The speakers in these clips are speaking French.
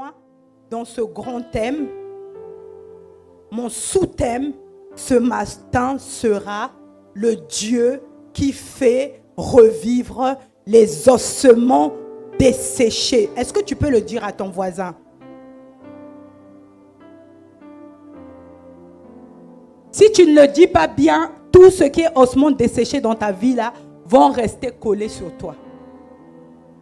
moi dans ce grand thème. Mon sous-thème ce matin sera le Dieu qui fait revivre les ossements desséchés. Est-ce que tu peux le dire à ton voisin? Si tu ne le dis pas bien, tout ce qui est ossements desséchés dans ta vie là vont rester collés sur toi.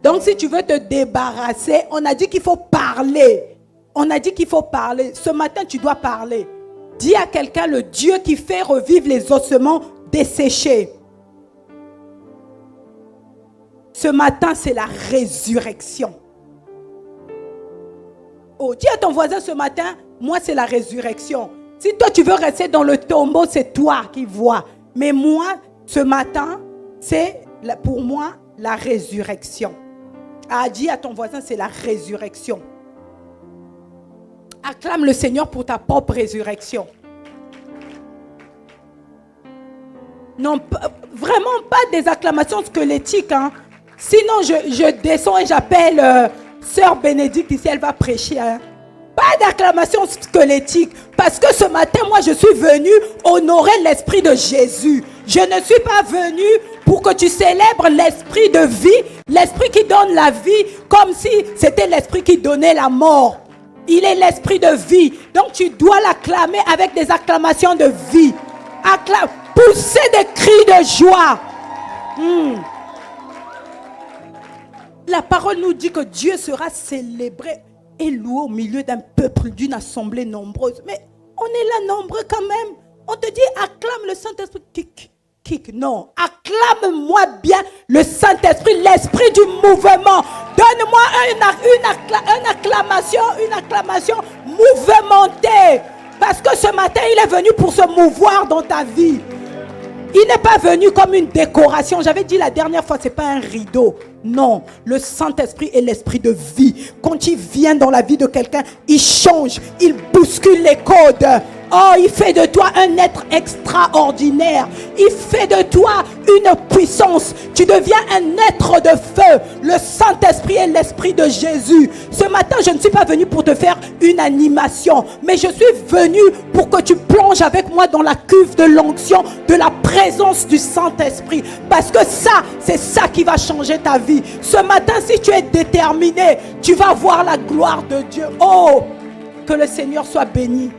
Donc si tu veux te débarrasser, on a dit qu'il faut parler. On a dit qu'il faut parler. Ce matin, tu dois parler. Dis à quelqu'un le Dieu qui fait revivre les ossements desséchés. Ce matin, c'est la résurrection. Oh, dis à ton voisin ce matin, moi c'est la résurrection. Si toi tu veux rester dans le tombeau, c'est toi qui vois. Mais moi, ce matin, c'est pour moi la résurrection. Ah, dis à ton voisin, c'est la résurrection. Acclame le Seigneur pour ta propre résurrection. Non, vraiment pas des acclamations squelettiques. Hein. Sinon, je descends et j'appelle Sœur Bénédicte ici, elle va prêcher. Hein. Pas d'acclamation squelettique. Parce que ce matin, moi, je suis venue honorer l'Esprit de Jésus. Je ne suis pas venue pour que tu célèbres l'Esprit de vie, l'Esprit qui donne la vie, comme si c'était l'Esprit qui donnait la mort. Il est l'Esprit de vie. Donc, tu dois l'acclamer avec des acclamations de vie. Pousser des cris de joie. La parole nous dit que Dieu sera célébré et loué au milieu d'un peuple, d'une assemblée nombreuse. Mais on est là nombreux quand même. On te dit acclame le Saint-Esprit. Non, acclame-moi bien le Saint-Esprit, l'Esprit du mouvement. Donne-moi une acclamation mouvementée. Parce que ce matin, il est venu pour se mouvoir dans ta vie. Il n'est pas venu comme une décoration. J'avais dit la dernière fois, ce n'est pas un rideau. Non, le Saint-Esprit est l'Esprit de vie. Quand il vient dans la vie de quelqu'un, il change, il bouscule les codes. Oh, il fait de toi un être extraordinaire. Il fait de toi une puissance. Tu deviens un être de feu. Le Saint-Esprit est l'Esprit de Jésus. Ce matin, je ne suis pas venu pour te faire une animation, mais je suis venu pour que tu plonges avec moi dans la cuve de l'onction, de la présence du Saint-Esprit. Parce que ça, c'est ça qui va changer ta vie. Ce matin, si tu es déterminé, tu vas voir la gloire de Dieu. Oh, que le Seigneur soit béni.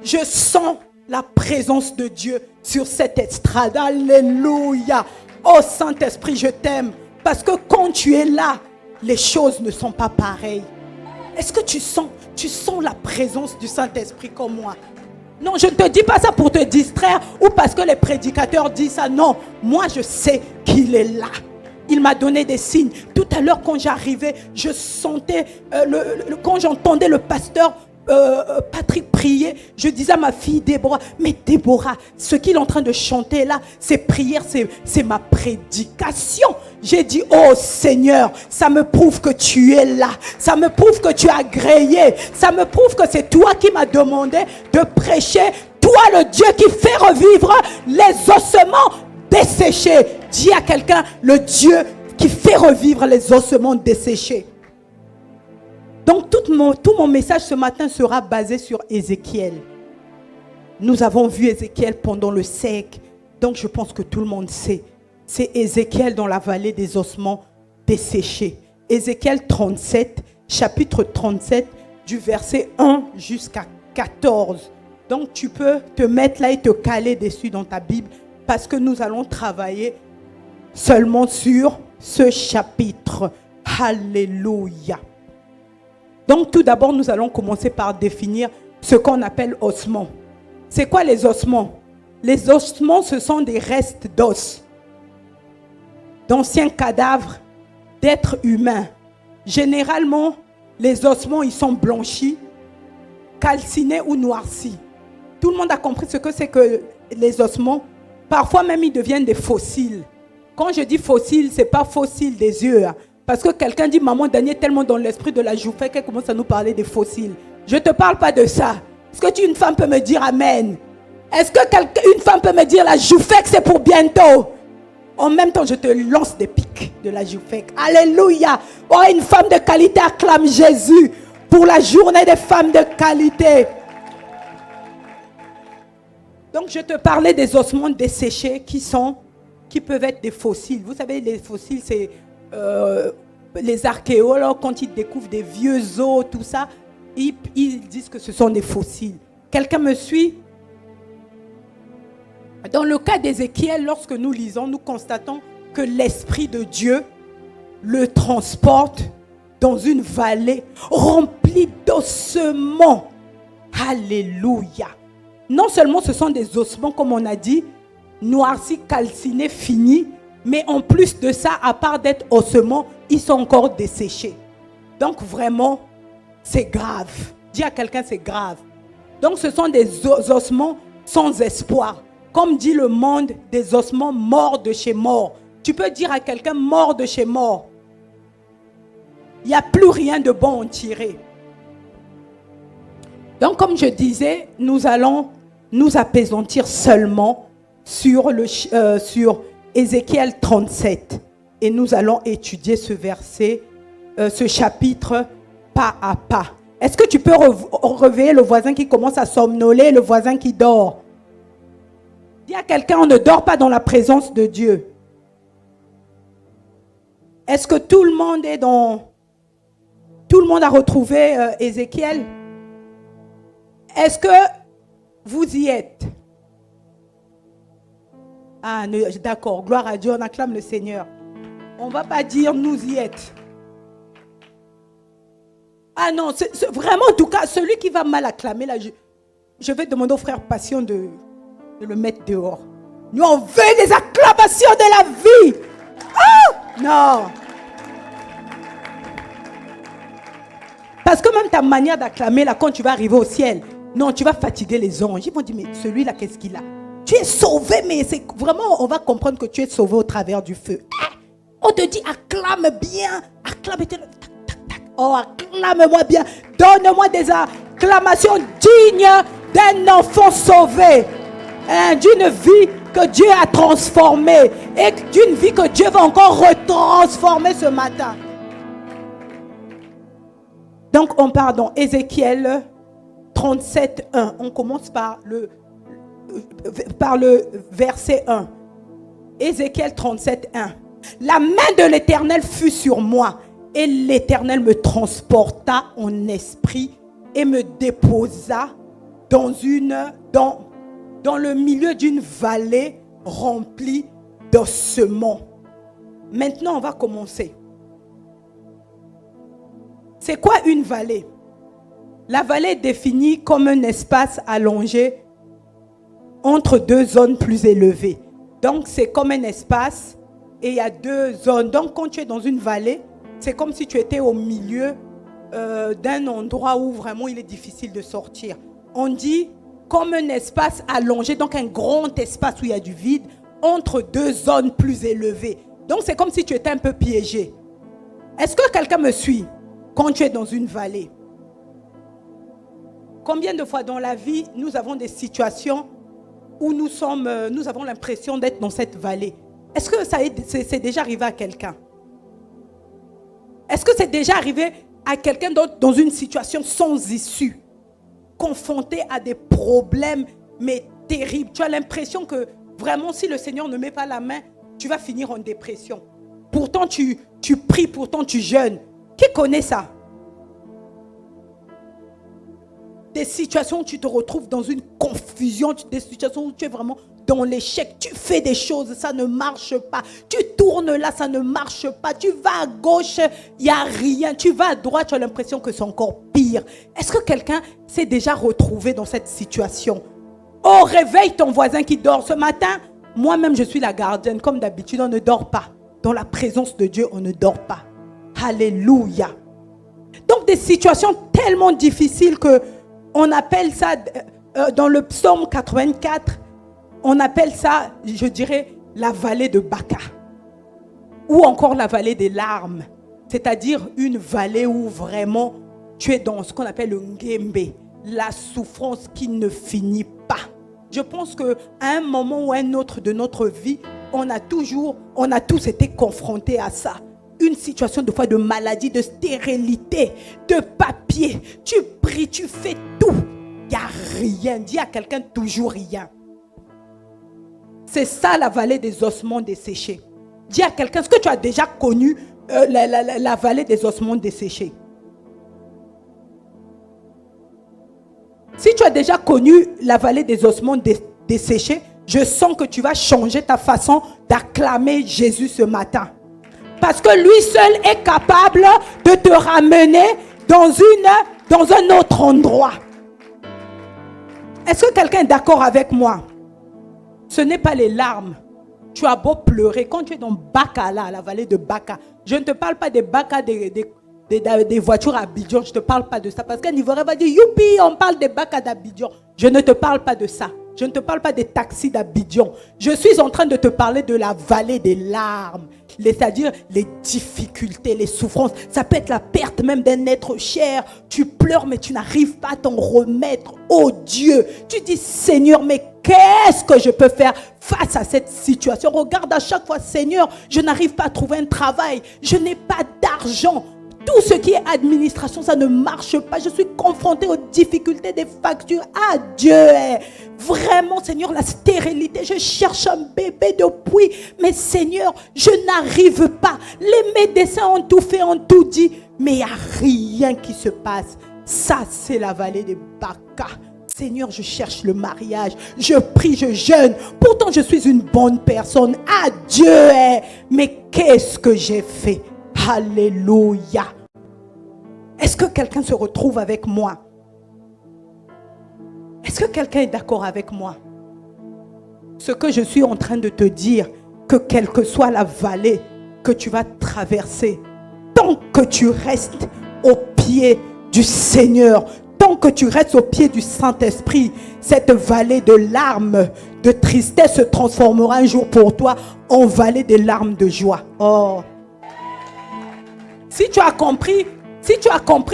Je sens la présence de Dieu sur cette estrade. Alléluia. Oh Saint-Esprit, je t'aime. Parce que quand tu es là, les choses ne sont pas pareilles. Est-ce que tu sens la présence du Saint-Esprit comme moi? Non, je ne te dis pas ça pour te distraire ou parce que les prédicateurs disent ça. Non, moi je sais qu'il est là. Il m'a donné des signes. Tout à l'heure quand j'arrivais, je sentais, quand j'entendais le pasteur Patrick prier, je disais à ma fille Déborah, mais Déborah, ce qu'il est en train de chanter là, c'est prière, c'est ma prédication. J'ai dit, oh Seigneur, ça me prouve que tu es là, ça me prouve que tu as agréé, ça me prouve que c'est toi qui m'as demandé de prêcher, toi le Dieu qui fait revivre les ossements desséchés. Dis à quelqu'un, le Dieu qui fait revivre les ossements desséchés. Donc tout mon message ce matin sera basé sur Ézéchiel. Nous avons vu Ézéchiel pendant le siècle. Donc je pense que tout le monde sait. C'est Ézéchiel dans la vallée des ossements desséchés. Ézéchiel 37, chapitre 37, du verset 1 jusqu'à 14. Donc tu peux te mettre là et te caler dessus dans ta Bible parce que nous allons travailler seulement sur ce chapitre. Alléluia. Donc tout d'abord, nous allons commencer par définir ce qu'on appelle ossements. C'est quoi les ossements? Les ossements, ce sont des restes d'os, d'anciens cadavres, d'êtres humains. Généralement, les ossements, ils sont blanchis, calcinés ou noircis. Tout le monde a compris ce que c'est que les ossements. Parfois même, ils deviennent des fossiles. Quand je dis fossile, ce n'est pas fossile des yeux. Hein. Parce que quelqu'un dit, maman Daniel est tellement dans l'esprit de la Joufek qu'elle commence à nous parler des fossiles. Je ne te parle pas de ça. Est-ce que une femme peut me dire amen? Est-ce que une femme peut me dire la Joufek c'est pour bientôt? En même temps, je te lance des pics de la Joufek. Alléluia. Oh, une femme de qualité acclame Jésus. pour la journée des femmes de qualité. Donc, je te parlais des ossements desséchés qui peuvent être des fossiles. Vous savez, les fossiles, c'est les archéologues, quand ils découvrent des vieux os, tout ça, ils disent que ce sont des fossiles. Quelqu'un me suit? Dans le cas d'Ézéchiel, lorsque nous lisons, nous constatons que l'Esprit de Dieu le transporte dans une vallée remplie d'ossements. Alléluia. Non seulement ce sont des ossements, comme on a dit, noircis, calcinés, finis, mais en plus de ça, à part d'être ossements, ils sont encore desséchés. Donc vraiment, c'est grave. Dis à quelqu'un, c'est grave. Donc ce sont des ossements sans espoir. Comme dit le monde, des ossements morts de chez mort. Tu peux dire à quelqu'un mort de chez mort. Il n'y a plus rien de bon à en tirer. Donc comme je disais, nous allons nous apaisantir seulement sur Ézéchiel 37. Et nous allons étudier ce verset, ce chapitre pas à pas. Est-ce que tu peux réveiller le voisin qui commence à somnoler, le voisin qui dort? Dis à quelqu'un, on ne dort pas dans la présence de Dieu. Est-ce que tout le monde est dans... Tout le monde a retrouvé Ézéchiel? Est-ce que vous y êtes? Ah, d'accord, gloire à Dieu, on acclame le Seigneur. On ne va pas dire nous y êtes. Ah non, c'est vraiment, en tout cas, celui qui va mal acclamer, là, je vais demander au frère Passion de le mettre dehors. Nous, on veut les acclamations de la vie. Oh, non. Parce que même ta manière d'acclamer, là, quand tu vas arriver au ciel, non, tu vas fatiguer les anges. Ils vont dire, mais celui-là, qu'est-ce qu'il a? Tu es sauvé, mais c'est vraiment, on va comprendre que tu es sauvé au travers du feu. On te dit, acclame bien, acclame. Oh, acclame-moi bien. Donne-moi des acclamations dignes d'un enfant sauvé. D'une vie que Dieu a transformée. Et d'une vie que Dieu va encore retransformer ce matin. Donc, on part dans Ézéchiel 37, 1. On commence par le verset 1. Ézéchiel 37, 1. La main de l'Éternel fut sur moi. Et l'Éternel me transporta en esprit et me déposa dans le milieu d'une vallée remplie d'ossements. Maintenant, on va commencer. C'est quoi une vallée? La vallée est définie comme un espace allongé entre deux zones plus élevées. Donc, c'est comme un espace et il y a deux zones. Donc, quand tu es dans une vallée, c'est comme si tu étais au milieu d'un endroit où vraiment il est difficile de sortir. On dit comme un espace allongé, donc un grand espace où il y a du vide, entre deux zones plus élevées. Donc c'est comme si tu étais un peu piégé. Est-ce que quelqu'un me suit quand tu es dans une vallée? Combien de fois dans la vie, nous avons des situations où nous avons l'impression d'être dans cette vallée? Est-ce que c'est déjà arrivé à quelqu'un? Est-ce que c'est déjà arrivé à quelqu'un dans une situation sans issue, confronté à des problèmes, mais terribles? Tu as l'impression que vraiment, si le Seigneur ne met pas la main, tu vas finir en dépression. Pourtant, tu pries, pourtant tu jeûnes. Qui connaît ça? Des situations où tu te retrouves dans une confusion, des situations où tu es vraiment dans l'échec. Tu fais des choses, ça ne marche pas. Tu tournes là, ça ne marche pas. Tu vas à gauche, il n'y a rien. Tu vas à droite, tu as l'impression que c'est encore pire. Est-ce que quelqu'un s'est déjà retrouvé dans cette situation? Oh, réveille ton voisin qui dort ce matin. Moi-même, je suis la gardienne. Comme d'habitude, on ne dort pas. Dans la présence de Dieu, on ne dort pas. Alléluia. Donc, des situations tellement difficiles que on appelle ça, dans le psaume 84, on appelle ça, je dirais, la vallée de Baka. Ou encore la vallée des larmes. C'est-à-dire une vallée où vraiment tu es dans ce qu'on appelle le ngembe, la souffrance qui ne finit pas. Je pense qu'à un moment ou un autre de notre vie, on a tous été confrontés à ça. une situation de foi de maladie, de stérilité, de papier. Tu pries, tu fais tout. Il n'y a rien. Dis à quelqu'un toujours rien. C'est ça la vallée des ossements desséchés. Dis à quelqu'un, est-ce que tu as déjà connu la vallée des ossements desséchés? Si tu as déjà connu la vallée des ossements desséchés, je sens que tu vas changer ta façon d'acclamer Jésus ce matin. Parce que lui seul est capable de te ramener dans un autre endroit. Est-ce que quelqu'un est d'accord avec moi? Ce n'est pas les larmes. Tu as beau pleurer. Quand tu es dans Baka, là, la vallée de Baka, je ne te parle pas des Baka, des voitures à Abidjan. Je ne te parle pas de ça. Parce qu'un Ivoirien va dire, youpi, on parle des Baka d'Abidjan. Je ne te parle pas de ça. Je ne te parle pas des taxis d'Abidjan. Je suis en train de te parler de la vallée des larmes. C'est-à-dire les difficultés, les souffrances. Ça peut être la perte même d'un être cher. Tu pleures mais tu n'arrives pas à t'en remettre. Oh Dieu, tu dis Seigneur, mais qu'est-ce que je peux faire face à cette situation? Regarde à chaque fois, Seigneur, je n'arrive pas à trouver un travail. Je n'ai pas d'argent. Tout ce qui est administration, ça ne marche pas. Je suis confrontée aux difficultés des factures. Ah Dieu, vraiment Seigneur, la stérilité. Je cherche un bébé depuis. Mais Seigneur, je n'arrive pas. Les médecins ont tout fait, ont tout dit. Mais il n'y a rien qui se passe. Ça, c'est la vallée des Baka. Seigneur, je cherche le mariage. Je prie, je jeûne. Pourtant, je suis une bonne personne. Ah Dieu, mais qu'est-ce que j'ai fait? Alléluia. Est-ce que quelqu'un se retrouve avec moi? Est-ce que quelqu'un est d'accord avec moi? Ce que je suis en train de te dire, que quelle que soit la vallée que tu vas traverser, tant que tu restes au pied du Seigneur, tant que tu restes au pied du Saint-Esprit, cette vallée de larmes, de tristesse se transformera un jour pour toi en vallée des larmes de joie. Oh! Si tu as compris,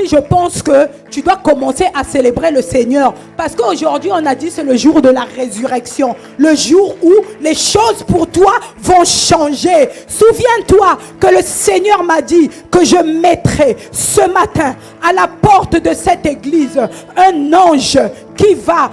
je pense que tu dois commencer à célébrer le Seigneur. Parce qu'aujourd'hui, on a dit c'est le jour de la résurrection. Le jour où les choses pour toi vont changer. Souviens-toi que le Seigneur m'a dit que je mettrai ce matin à la porte de cette église un ange qui va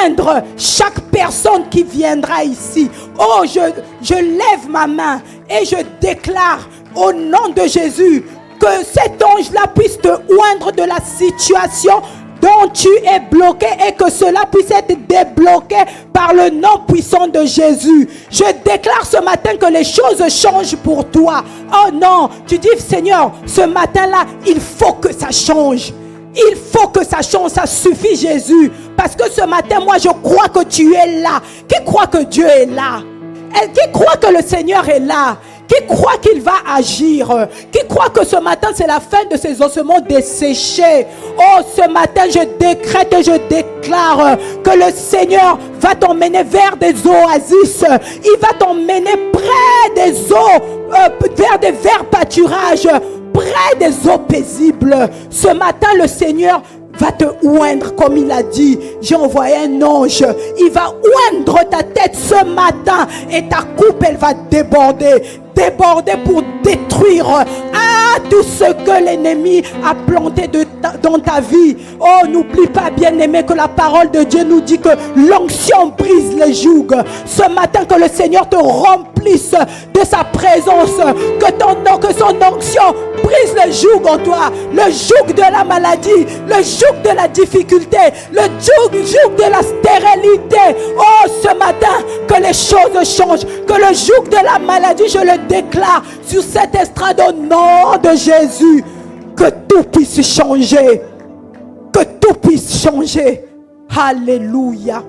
oindre chaque personne qui viendra ici. Oh, je lève ma main et je déclare au nom de Jésus que cet ange-là puisse te oindre de la situation dont tu es bloqué et que cela puisse être débloqué par le nom puissant de Jésus. Je déclare ce matin que les choses changent pour toi. Oh non, tu dis Seigneur, ce matin-là, il faut que ça change. Il faut que ça change, ça suffit Jésus. Parce que ce matin, moi je crois que tu es là. Qui croit que Dieu est là? Qui croit que le Seigneur est là? Qui croit qu'il va agir? Qui croit que ce matin c'est la fin de ces ossements desséchés? Oh, ce matin je décrète et je déclare que le Seigneur va t'emmener vers des oasis. Il va t'emmener près des eaux, vers des verts pâturages, près des eaux paisibles. Ce matin le Seigneur va te oindre comme il a dit. J'ai envoyé un ange. Il va oindre ta tête ce matin et ta coupe elle va déborder. Déborder pour détruire tout ce que l'ennemi a planté dans ta vie. Oh, n'oublie pas, bien-aimé, que la parole de Dieu nous dit que l'onction brise les jougs. Ce matin, que le Seigneur te remplisse de sa présence, que son onction brise les jougs en toi. Le joug de la maladie, le joug de la difficulté, le joug de la stérilité. Oh, ce matin, que les choses changent, que le joug de la maladie, je le déclare sur cette estrade au nom de Jésus. Que tout puisse changer. Que tout puisse changer. Alléluia.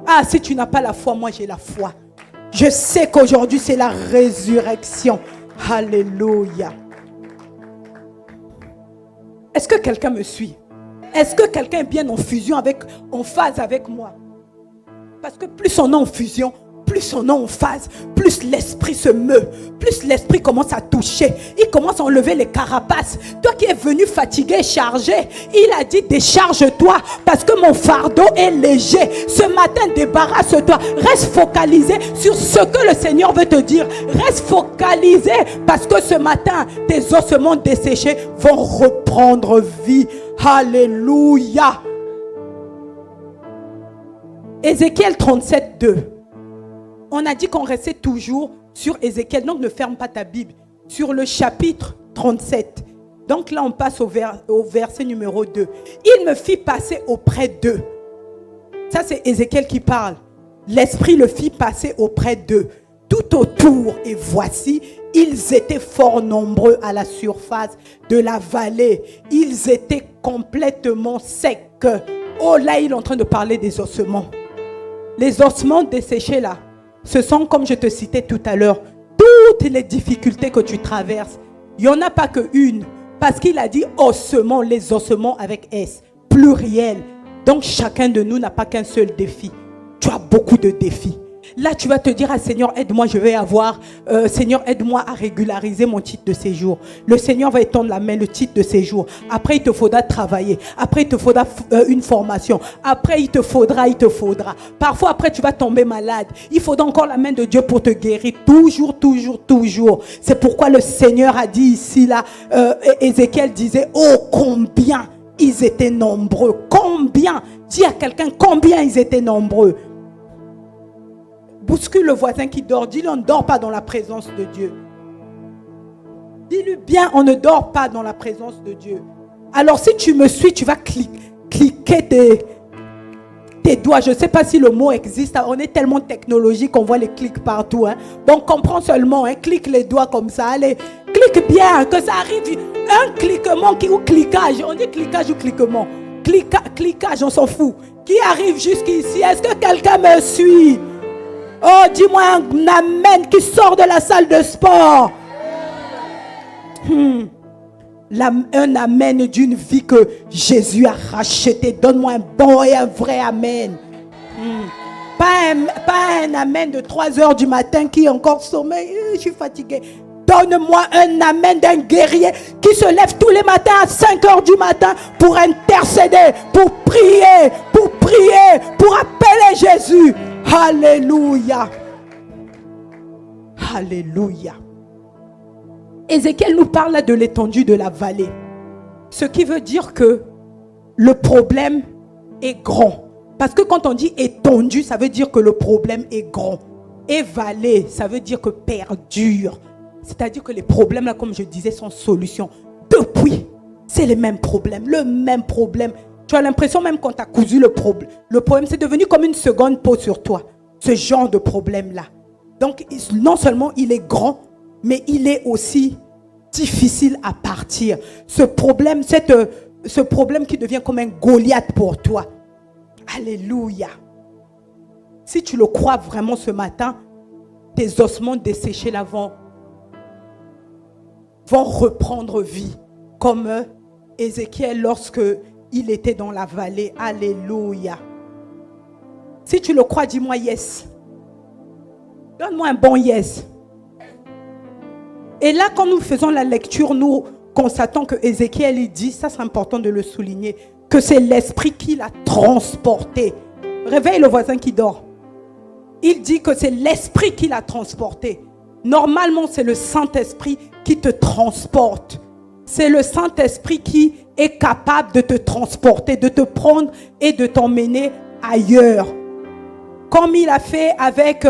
Ah, si tu n'as pas la foi, moi j'ai la foi. Je sais qu'aujourd'hui c'est la résurrection. Alléluia. Est-ce que quelqu'un me suit? Est-ce que quelqu'un est bien en phase avec moi? Parce que plus on est en fusion, plus plus on est en phase, plus l'esprit se meut, plus l'esprit commence à toucher. Il commence à enlever les carapaces. Toi qui es venu fatigué et chargé, il a dit décharge-toi parce que mon fardeau est léger. Ce matin, débarrasse-toi. Reste focalisé sur ce que le Seigneur veut te dire. Reste focalisé parce que ce matin, tes ossements desséchés vont reprendre vie. Alléluia. Ézéchiel 37, 2. On a dit qu'on restait toujours sur Ézéchiel. Donc ne ferme pas ta Bible. Sur le chapitre 37. Donc là on passe au verset numéro 2. Il me fit passer auprès d'eux. Ça c'est Ézéchiel qui parle. L'Esprit le fit passer auprès d'eux. Tout autour. Et voici, ils étaient fort nombreux à la surface de la vallée. Ils étaient complètement secs. Oh là il est en train de parler des ossements. Les ossements desséchés là, ce sont comme je te citais tout à l'heure, toutes les difficultés que tu traverses. Il n'y en a pas qu'une, parce qu'il a dit ossements, les ossements avec S, pluriel. Donc chacun de nous n'a pas qu'un seul défi. Tu as beaucoup de défis. Là, tu vas te dire, ah, Seigneur, aide-moi, je vais avoir, Seigneur, aide-moi à régulariser mon titre de séjour. Le Seigneur va étendre la main, le titre de séjour. Après, il te faudra travailler. Après, il te faudra une formation. Après, il te faudra. Parfois, après, tu vas tomber malade. Il faudra encore la main de Dieu pour te guérir. Toujours. C'est pourquoi le Seigneur a dit ici, là, Ézéchiel disait, oh, combien ils étaient nombreux. Combien? Dis à quelqu'un, combien ils étaient nombreux. Bouscule le voisin qui dort. Dis-lui, on ne dort pas dans la présence de Dieu. Dis-lui bien, on ne dort pas dans la présence de Dieu. Alors si tu me suis, tu vas cliquer tes doigts. Je ne sais pas si le mot existe. On est tellement technologique qu'on voit les clics partout. Hein. Donc comprends seulement. Hein. Clique les doigts comme ça. Allez, clique bien. Que ça arrive. Un cliquement ou cliquage. On dit cliquage ou cliquement. Cliquage, on s'en fout. Qui arrive jusqu'ici? Est-ce que quelqu'un me suit? Oh, dis-moi un amen qui sort de la salle de sport. Un amen d'une vie que Jésus a rachetée. Donne-moi un bon et un vrai amen. Pas un amen de 3 heures du matin qui est encore sommeil. Je suis fatigué. Donne-moi un amen d'un guerrier qui se lève tous les matins à 5 heures du matin pour intercéder, pour prier, pour appeler Jésus. Alléluia. Alléluia. Ézéchiel nous parle là de l'étendue de la vallée. Ce qui veut dire que le problème est grand. Parce que quand on dit étendue, ça veut dire que le problème est grand. Et vallée, ça veut dire que perdure. C'est-à-dire que les problèmes là, comme je disais, sont solutions. Depuis, c'est les mêmes problèmes, le même problème. Tu as l'impression même quand tu as cousu le problème. Le problème, c'est devenu comme une seconde peau sur toi. Ce genre de problème-là. Donc, non seulement il est grand, mais il est aussi difficile à partir. Ce problème qui devient comme un Goliath pour toi. Alléluia. Si tu le crois vraiment ce matin, tes ossements desséchés là vont reprendre vie. Comme Ézéchiel lorsque il était dans la vallée. Alléluia. Si tu le crois, dis-moi yes. Donne-moi un bon yes. Et là, quand nous faisons la lecture, nous constatons que Ézéchiel, il dit, ça c'est important de le souligner, que c'est l'esprit qui l'a transporté. Réveille le voisin qui dort. Il dit que c'est l'esprit qui l'a transporté. Normalement, c'est le Saint-Esprit qui te transporte. C'est le Saint-Esprit qui est capable de te transporter, de te prendre et de t'emmener ailleurs. Comme il a fait avec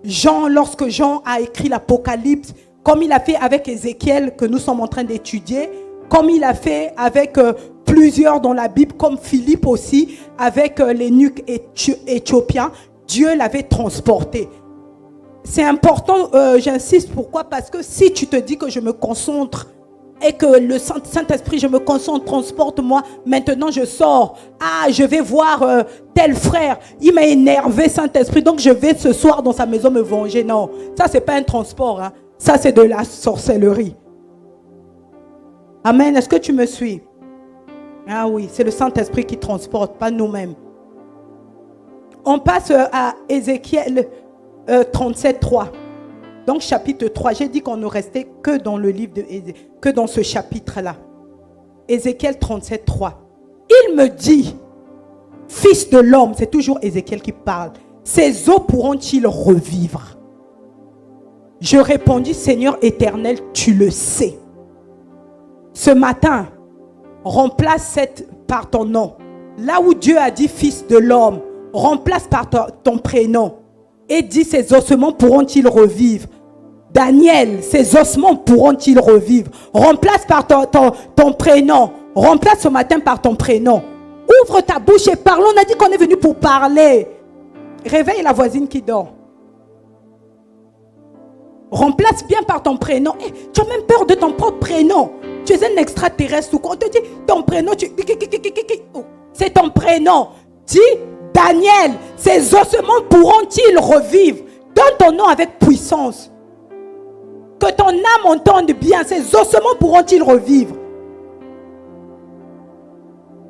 Jean, lorsque Jean a écrit l'Apocalypse, comme il a fait avec Ézéchiel, que nous sommes en train d'étudier, comme il a fait avec plusieurs dans la Bible, comme Philippe aussi, avec l'eunuque éthiopien, Dieu l'avait transporté. C'est important, j'insiste, pourquoi? Parce que si tu te dis que je me concentre et que le Saint-Esprit, je me concentre, transporte-moi, maintenant je sors. Ah, je vais voir tel frère, il m'a énervé, Saint-Esprit, donc je vais ce soir dans sa maison me venger. Non, ça c'est pas un transport, hein. Ça c'est de la sorcellerie. Amen, est-ce que tu me suis? Ah oui, c'est le Saint-Esprit qui transporte, pas nous-mêmes. On passe à Ézéchiel 37, 3. Donc chapitre 3, j'ai dit qu'on ne restait que dans le livre que dans ce chapitre-là. Ézéchiel 37, 3. Il me dit, fils de l'homme, c'est toujours Ézéchiel qui parle, ces eaux pourront-ils revivre? Je répondis, Seigneur éternel, tu le sais. Ce matin, remplace par ton nom. Là où Dieu a dit fils de l'homme, remplace par ton prénom. Et dis, ces ossements pourront-ils revivre? Daniel, ces ossements pourront-ils revivre? Remplace par ton prénom. Remplace ce matin par ton prénom. Ouvre ta bouche et parle. On a dit qu'on est venu pour parler. Réveille la voisine qui dort. Remplace bien par ton prénom. Hey, tu as même peur de ton propre prénom. Tu es un extraterrestre ou quoi? On te dit ton prénom. C'est ton prénom. Dis Daniel, ces ossements pourront-ils revivre? Donne ton nom avec puissance. Que ton âme entende bien. Ces ossements pourront-ils revivre?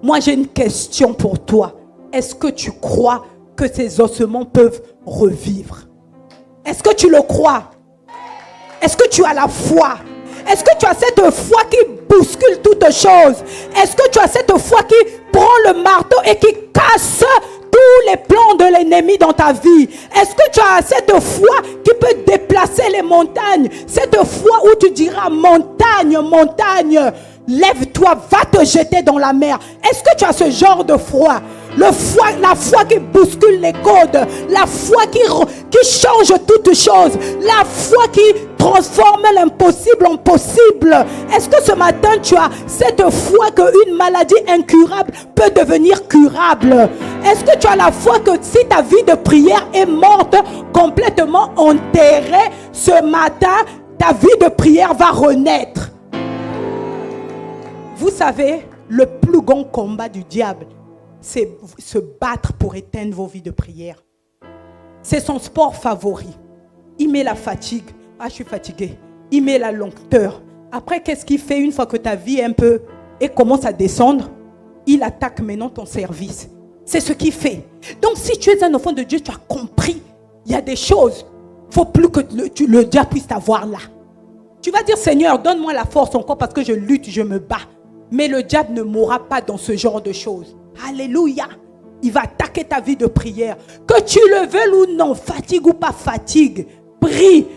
Moi j'ai une question pour toi. Est-ce que tu crois que ces ossements peuvent revivre? Est-ce que tu le crois? Est-ce que tu as la foi? Est-ce que tu as cette foi qui bouscule toutes choses? Est-ce que tu as cette foi qui prend le marteau et qui casse tous les plans de l'ennemi dans ta vie? Est-ce que tu as cette foi qui peut déplacer les montagnes? Cette foi où tu diras montagne, montagne, lève-toi, va te jeter dans la mer. Est-ce que tu as ce genre de foi? La foi qui bouscule les codes, la foi qui change toutes choses, la foi qui transforme l'impossible en possible. Est-ce que ce matin tu as cette foi qu'une maladie incurable peut devenir curable? Est-ce que tu as la foi que si ta vie de prière est morte, complètement enterrée, ce matin, ta vie de prière va renaître? Vous savez, le plus grand combat du diable, c'est se battre pour éteindre vos vies de prière. C'est son sport favori. Il met la fatigue. Ah, je suis fatigué. Il met la lenteur. Après, qu'est-ce qu'il fait une fois que ta vie est un peu et commence à descendre? Il attaque maintenant ton service. C'est ce qu'il fait. Donc, si tu es un enfant de Dieu, tu as compris. Il y a des choses. Il ne faut plus que le diable puisse t'avoir là. Tu vas dire, Seigneur, donne-moi la force encore parce que je lutte, je me bats. Mais le diable ne mourra pas dans ce genre de choses. Alléluia. Il va attaquer ta vie de prière. Que tu le veuilles ou non, fatigue ou pas fatigue, prie.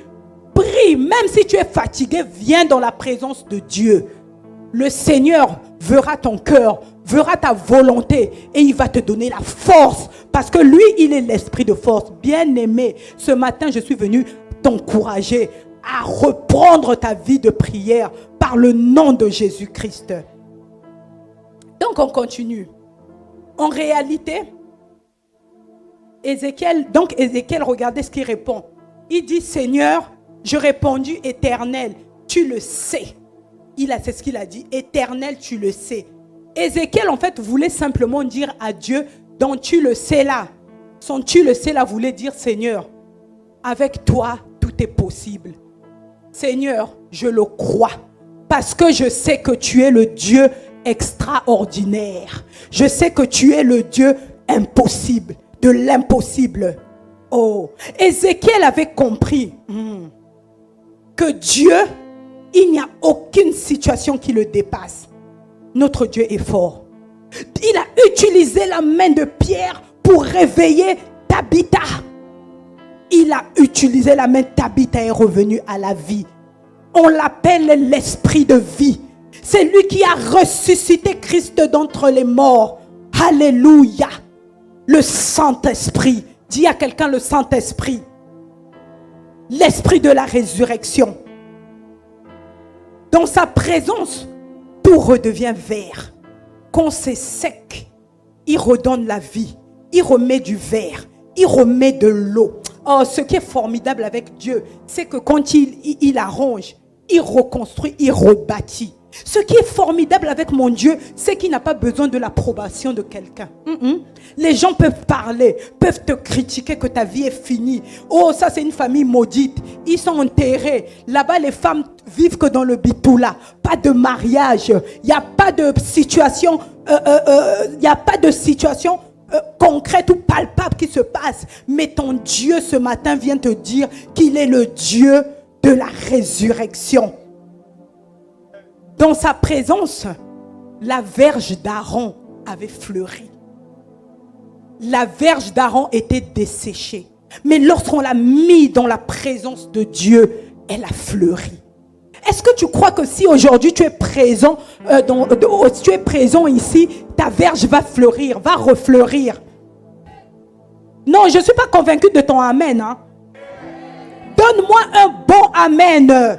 Prie. Même si tu es fatigué, viens dans la présence de Dieu. Le Seigneur verra ton cœur, verra ta volonté et il va te donner la force. Parce que lui, il est l'esprit de force. Bien-aimé, ce matin, je suis venu t'encourager à reprendre ta vie de prière par le nom de Jésus-Christ. Donc, on continue. En réalité, Ézéchiel, regardez ce qu'il répond. Il dit, Seigneur, je répondis, éternel, tu le sais. C'est ce qu'il a dit, éternel, tu le sais. Ézéchiel, en fait, voulait simplement dire à Dieu, donc tu le sais là. Son tu le sais là voulait dire, Seigneur, avec toi, tout est possible. Seigneur, je le crois, parce que je sais que tu es le Dieu extraordinaire. Je sais que tu es le Dieu impossible, de l'impossible. Oh, Ézéchiel avait compris que Dieu, il n'y a aucune situation qui le dépasse. Notre Dieu est fort. Il a utilisé la main de Pierre pour réveiller Tabitha. Il a utilisé la main de Tabitha et est revenu à la vie. On l'appelle l'esprit de vie. C'est lui qui a ressuscité Christ d'entre les morts. Alléluia. Le Saint-Esprit. Dis à quelqu'un le Saint-Esprit. L'esprit de la résurrection. Dans sa présence, tout redevient vert. Quand c'est sec, il redonne la vie. Il remet du vert. Il remet de l'eau. Oh, ce qui est formidable avec Dieu, c'est que quand il arrange, il reconstruit, il rebâtit. Ce qui est formidable avec mon Dieu, c'est qu'il n'a pas besoin de l'approbation de quelqu'un. Les gens peuvent parler, peuvent te critiquer que ta vie est finie. Oh, ça c'est une famille maudite. Ils sont enterrés. Là-bas, les femmes vivent que dans le bitoula. Pas de mariage. Il n'y a pas de situation. Il n'y a pas de situation concrètes ou palpables qui se passent. Mais ton Dieu ce matin vient te dire qu'il est le Dieu de la résurrection. Dans sa présence, la verge d'Aaron avait fleuri. La verge d'Aaron était desséchée. Mais lorsqu'on l'a mis dans la présence de Dieu, elle a fleuri. Est-ce que tu crois que si aujourd'hui tu es présent, tu es présent ici, ta verge va fleurir, va refleurir? Non, je ne suis pas convaincue de ton amen. Hein? Donne-moi un bon amen.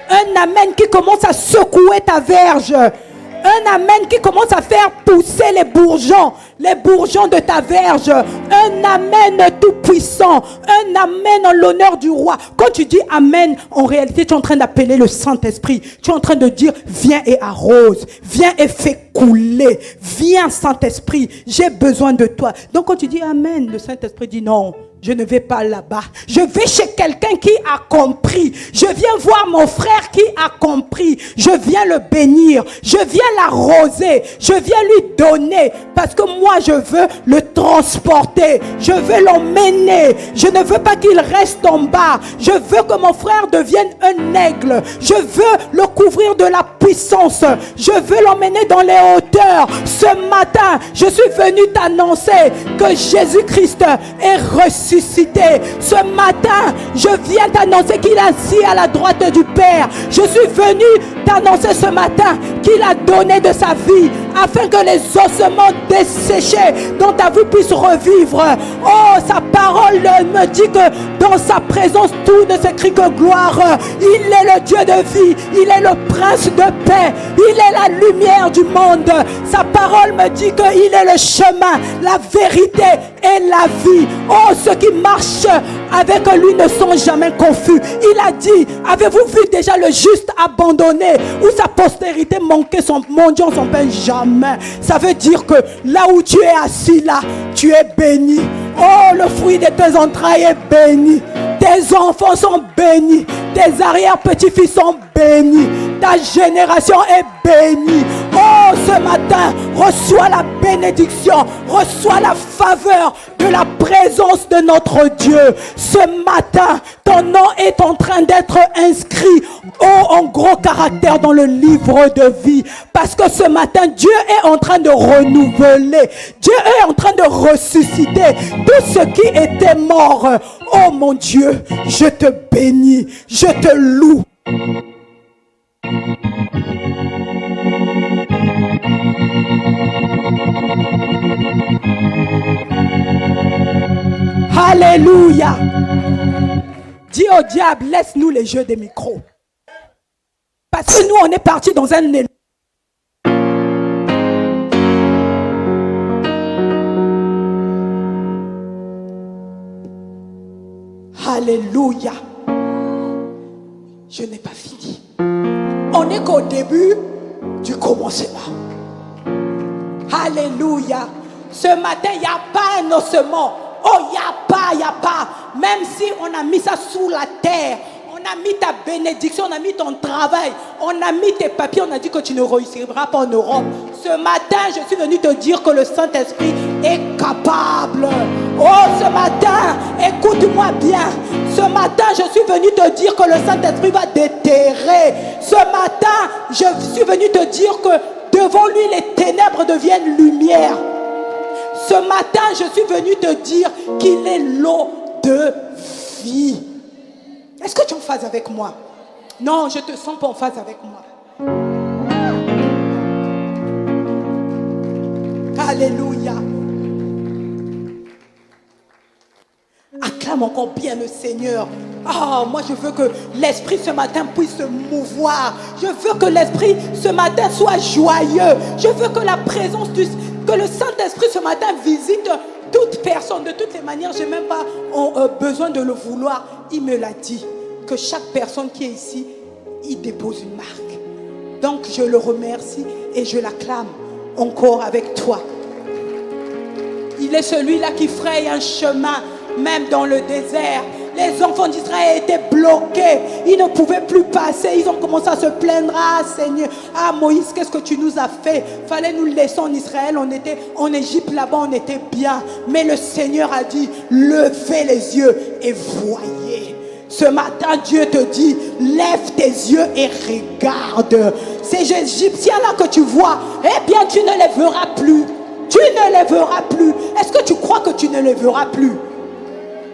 Un amen qui commence à secouer ta verge. Un amen qui commence à faire pousser les bourgeons de ta verge. Un amen tout puissant. Un amen en l'honneur du roi. Quand tu dis amen, en réalité, tu es en train d'appeler le Saint-Esprit. Tu es en train de dire, viens et arrose. Viens et fais couler. Viens, Saint-Esprit, j'ai besoin de toi. Donc quand tu dis amen, le Saint-Esprit dit non. Je ne vais pas là-bas. Je vais chez quelqu'un qui a compris. Je viens voir mon frère qui a compris. Je viens le bénir. Je viens l'arroser. Je viens lui donner. Parce que moi, je veux le transporter. Je veux l'emmener. Je ne veux pas qu'il reste en bas. Je veux que mon frère devienne un aigle. Je veux le couvrir de la puissance. Je veux l'emmener dans les hauteurs. Ce matin, je suis venu t'annoncer que Jésus-Christ est ressuscité. Ce matin, je viens t'annoncer qu'il est assis à la droite du Père. Je suis venu t'annoncer ce matin qu'il a donné de sa vie afin que les ossements desséchés dans ta vie puissent revivre. Oh, sa parole me dit que dans sa présence, tout ne s'écrit que gloire. Il est le Dieu de vie. Il est le prince de paix. Il est la lumière du monde. Sa parole me dit qu'il est le chemin, la vérité et la vie. Oh, ceux qui marchent avec lui ne sont jamais confus. Il a dit, avez-vous vu déjà le juste abandonné ou sa postérité manquer son mendiant son pain? Jamais. Ça veut dire que là où tu es assis là, tu es béni. Oh, le fruit de tes entrailles est béni. Tes enfants sont bénis. Tes arrière-petits-fils sont bénis. Ta génération est bénie. Oh, ce matin, reçois la bénédiction. Reçois la faveur de la présence de notre Dieu. Ce matin, ton nom est en train d'être inscrit en gros caractère dans le livre de vie. Parce que ce matin, Dieu est en train de renouveler. Dieu est en train de ressusciter tout ce qui était mort. Oh mon Dieu, je te bénis, je te loue. Alléluia. Dis au diable, laisse-nous les jeux des micros. Parce que nous, on est partis dans un élan. Alléluia. Je n'ai pas fini. On n'est qu'au début du commencement. Alléluia. Ce matin, il n'y a pas un ossement. Oh, il n'y a pas. Même si on a mis ça sous la terre, on a mis ta bénédiction, on a mis ton travail, on a mis tes papiers, on a dit que tu ne réussiras pas en Europe. Ce matin, je suis venu te dire que le Saint-Esprit est capable. Oh, ce matin, écoute-moi bien. Ce matin, je suis venu te dire que le Saint-Esprit va déterrer. Ce matin, je suis venu te dire que devant lui, les ténèbres deviennent lumière. Ce matin, je suis venu te dire qu'il est l'eau de vie. Est-ce que tu es en phase avec moi? Non, je ne te sens pas en phase avec moi. Alléluia. Acclame encore bien le Seigneur. Moi je veux que l'esprit ce matin puisse se mouvoir. Je veux que l'esprit ce matin soit joyeux. Je veux que la présence que le Saint-Esprit ce matin visite toute personne. De toutes les manières, je n'ai même pas besoin de le vouloir. Il me l'a dit. Que chaque personne qui est ici, il dépose une marque. Donc je le remercie et je l'acclame encore avec toi. Il est celui-là qui fraye un chemin, même dans le désert. Les enfants d'Israël étaient bloqués. Ils ne pouvaient plus passer. Ils ont commencé à se plaindre. Ah Seigneur, ah Moïse, qu'est-ce que tu nous as fait? Fallait nous laisser en Israël. On était en Égypte, là-bas, on était bien. Mais le Seigneur a dit, levez les yeux et voyez. Ce matin, Dieu te dit, lève tes yeux et regarde. Ces Égyptiens-là que tu vois, eh bien, tu ne les verras plus. Tu ne les verras plus. Est-ce que tu crois que tu ne les verras plus?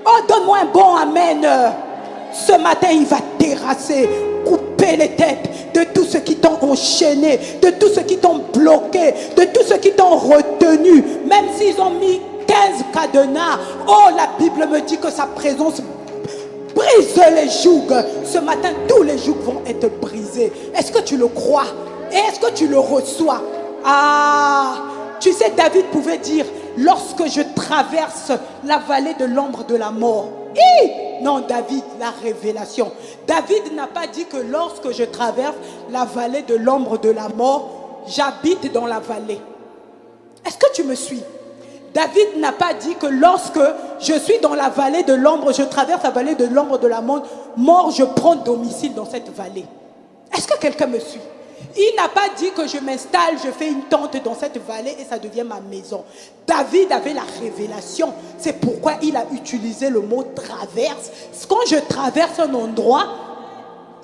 Oh, donne-moi un bon amen. Ce matin, il va terrasser, couper les têtes de tous ceux qui t'ont enchaîné, de tous ceux qui t'ont bloqué, de tous ceux qui t'ont retenu. Même s'ils ont mis 15 cadenas. Oh, la Bible me dit que sa présence brise les jougs. Ce matin, tous les jougs vont être brisés. Est-ce que tu le crois? Et est-ce que tu le reçois? Ah, tu sais, David pouvait dire, lorsque je traverse la vallée de l'ombre de la mort. Non, David, la révélation. David n'a pas dit que lorsque je traverse la vallée de l'ombre de la mort, j'habite dans la vallée. Est-ce que tu me suis? David n'a pas dit que lorsque je suis dans la vallée de l'ombre, je traverse la vallée de l'ombre de la mort, je prends domicile dans cette vallée. Est-ce que quelqu'un me suit? Il n'a pas dit que je m'installe, je fais une tente dans cette vallée et ça devient ma maison. David avait la révélation. C'est pourquoi il a utilisé le mot traverse. Quand je traverse un endroit,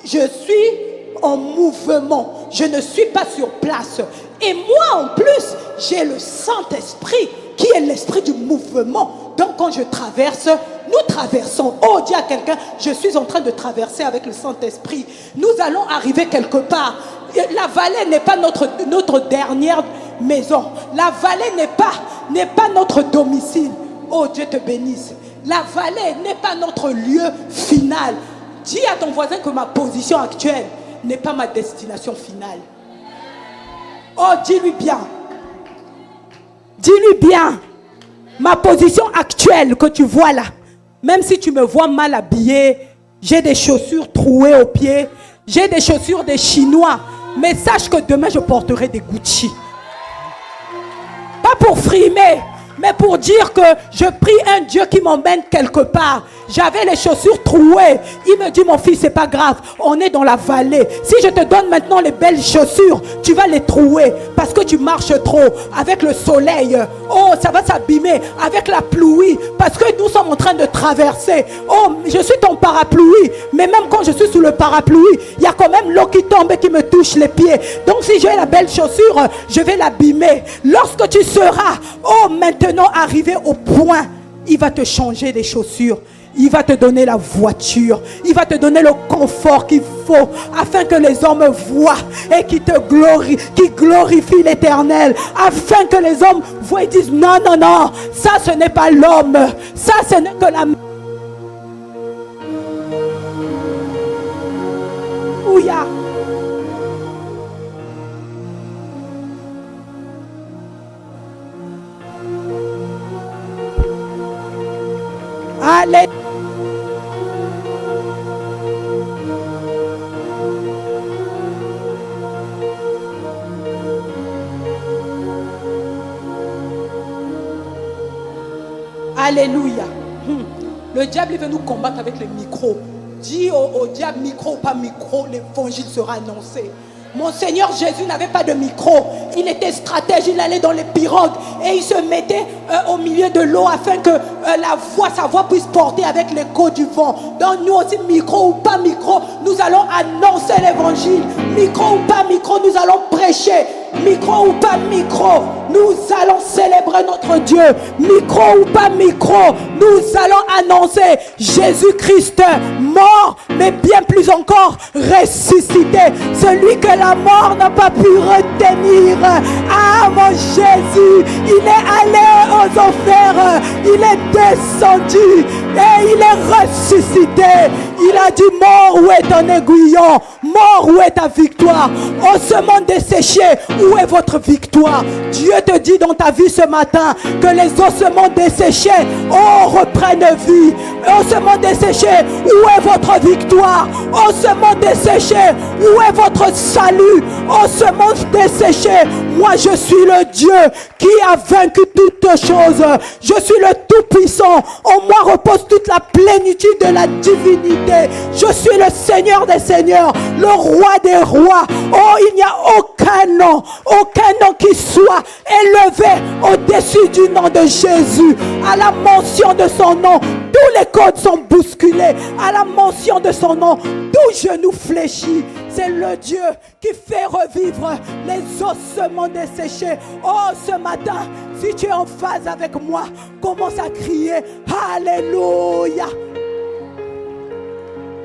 je suis en mouvement. Je ne suis pas sur place. Et moi en plus, j'ai le Saint-Esprit qui est l'esprit du mouvement. Donc quand je traverse, nous traversons. Oh, dis à quelqu'un, je suis en train de traverser avec le Saint-Esprit. Nous allons arriver quelque part. La vallée n'est pas notre dernière maison. La vallée n'est pas notre domicile. Oh, Dieu te bénisse. La vallée n'est pas notre lieu final. Dis à ton voisin que ma position actuelle n'est pas ma destination finale. Oh, dis-lui bien. Dis-lui bien. Ma position actuelle que tu vois là, même si tu me vois mal habillé, j'ai des chaussures trouées aux pieds, j'ai des chaussures des Chinois, mais sache que demain je porterai des Gucci. Pas pour frimer, mais pour dire que je prie un Dieu qui m'emmène quelque part. J'avais les chaussures trouées. Il me dit, mon fils, c'est pas grave. On est dans la vallée. Si je te donne maintenant les belles chaussures, tu vas les trouer parce que tu marches trop. Avec le soleil, oh, ça va s'abîmer. Avec la pluie, parce que nous sommes en train de traverser. Oh, je suis ton parapluie. Mais même quand je suis sous le parapluie, il y a quand même l'eau qui tombe et qui me touche les pieds. Donc si j'ai la belle chaussure, je vais l'abîmer. Lorsque tu seras, oh, maintenant arrivé au point, il va te changer les chaussures. Il va te donner la voiture. Il va te donner le confort qu'il faut afin que les hommes voient et qui glorifient l'Éternel. Afin que les hommes voient et disent non, non, non, ça ce n'est pas l'homme. Ça ce n'est que la... Ouya. Allez. Alléluia. Le diable veut nous combattre avec les micros. Dis au diable, micro ou pas micro, l'évangile sera annoncé. Mon Seigneur Jésus n'avait pas de micro. Il était stratège, il allait dans les pirogues et il se mettait au milieu de l'eau afin que sa voix puisse porter avec l'écho du vent. Donc nous aussi, micro ou pas micro, nous allons annoncer l'évangile. Micro ou pas micro, nous allons prêcher. Micro ou pas micro, nous allons célébrer notre Dieu. Micro ou pas micro, nous allons annoncer Jésus-Christ mort, mais bien plus encore ressuscité. Celui que la mort n'a pas pu retenir. Ah, mon Jésus, il est allé aux enfers, il est descendu et il est ressuscité. Il a dit, mort, où est ton aiguillon? Mort, où est ta victoire? Ossements desséchés, où est votre victoire? Dieu te dit dans ta vie ce matin que les ossements desséchés, oh, reprennent vie. Ossements desséchés, où est votre victoire? Ossements desséchés, où est votre salut? Ossements desséchés, moi je suis le Dieu qui a vaincu toutes choses. Je suis le Tout-Puissant. En moi repose toute la plénitude de la divinité. Je suis le Seigneur des Seigneurs, le Roi des Rois. Oh, il n'y a aucun nom qui soit élevé au-dessus du nom de Jésus. À la mention de son nom, tous les codes sont bousculés. À la mention de son nom, tout genou fléchit. C'est le Dieu qui fait revivre les ossements desséchés. Oh, ce matin, si tu es en phase avec moi, commence à crier Alléluia.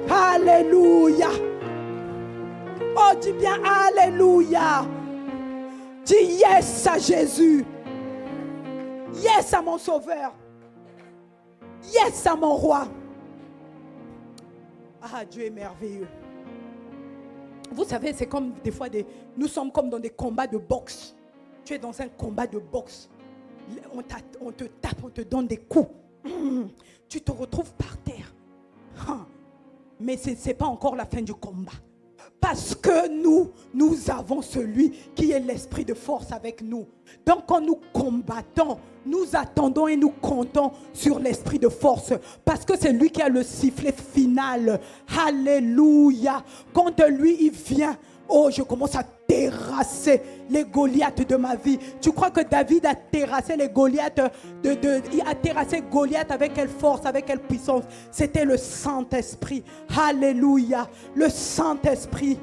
Alléluia. Oh, dis bien Alléluia. Dis yes à Jésus. Yes à mon Sauveur. Yes à mon Roi. Ah, Dieu est merveilleux. Vous savez, c'est comme des fois, nous sommes comme dans des combats de boxe. Tu es dans un combat de boxe. On te tape, on te donne des coups. Tu te retrouves par terre. Mais ce n'est pas encore la fin du combat. Parce que nous avons celui qui est l'esprit de force avec nous. Donc quand nous combattons, nous attendons et nous comptons sur l'esprit de force. Parce que c'est lui qui a le sifflet final. Alléluia. Quand lui il vient, oh, je commence à terrasser les Goliaths de ma vie. Tu crois que David a terrassé les Goliaths il a terrassé Goliath avec quelle force, avec quelle puissance? C'était le Saint-Esprit. Alléluia. Le Saint-Esprit.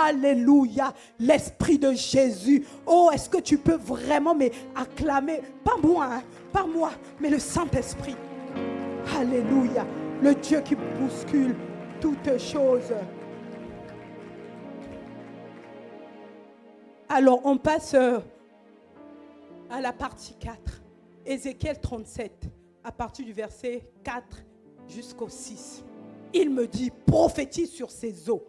Alléluia. L'Esprit de Jésus. Oh, est-ce que tu peux vraiment acclamer? Pas moi, hein, pas moi, mais le Saint-Esprit. Alléluia. Le Dieu qui bouscule toutes choses. Alors, on passe à la partie 4. Ézéchiel 37, à partir du verset 4 jusqu'au 6. Il me dit, prophétise sur ces eaux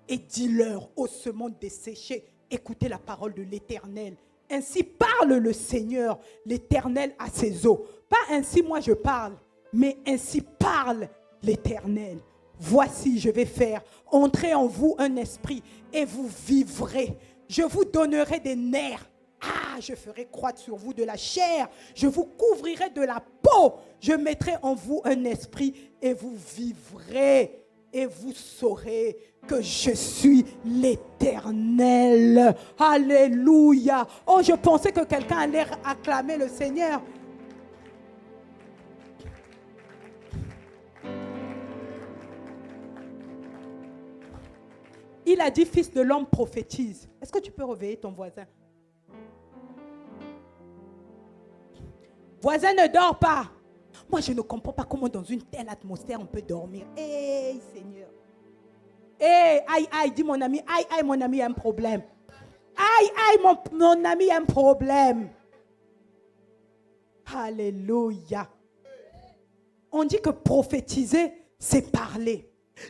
et dis-leur, ossements desséchés, écoutez la parole de l'Éternel. Ainsi parle le Seigneur, l'Éternel à ses eaux. Pas ainsi moi je parle, mais ainsi parle l'Éternel. Voici, je vais faire entrer en vous un esprit et vous vivrez. Je vous donnerai des nerfs. Ah, je ferai croître sur vous de la chair. Je vous couvrirai de la peau. Je mettrai en vous un esprit et vous vivrez. Et vous saurez que je suis l'Éternel. Alléluia. Oh, je pensais que quelqu'un allait acclamer le Seigneur. Il a dit, fils de l'homme, prophétise. Est-ce que tu peux réveiller ton voisin? Voisin, ne dors pas. Moi, je ne comprends pas comment dans une telle atmosphère on peut dormir. Hey, Seigneur. Hey, aïe, aïe, dis mon ami. Aïe, aïe, mon ami a un problème. Aïe, aïe, mon ami a un problème. Alléluia. On dit que prophétiser, c'est parler.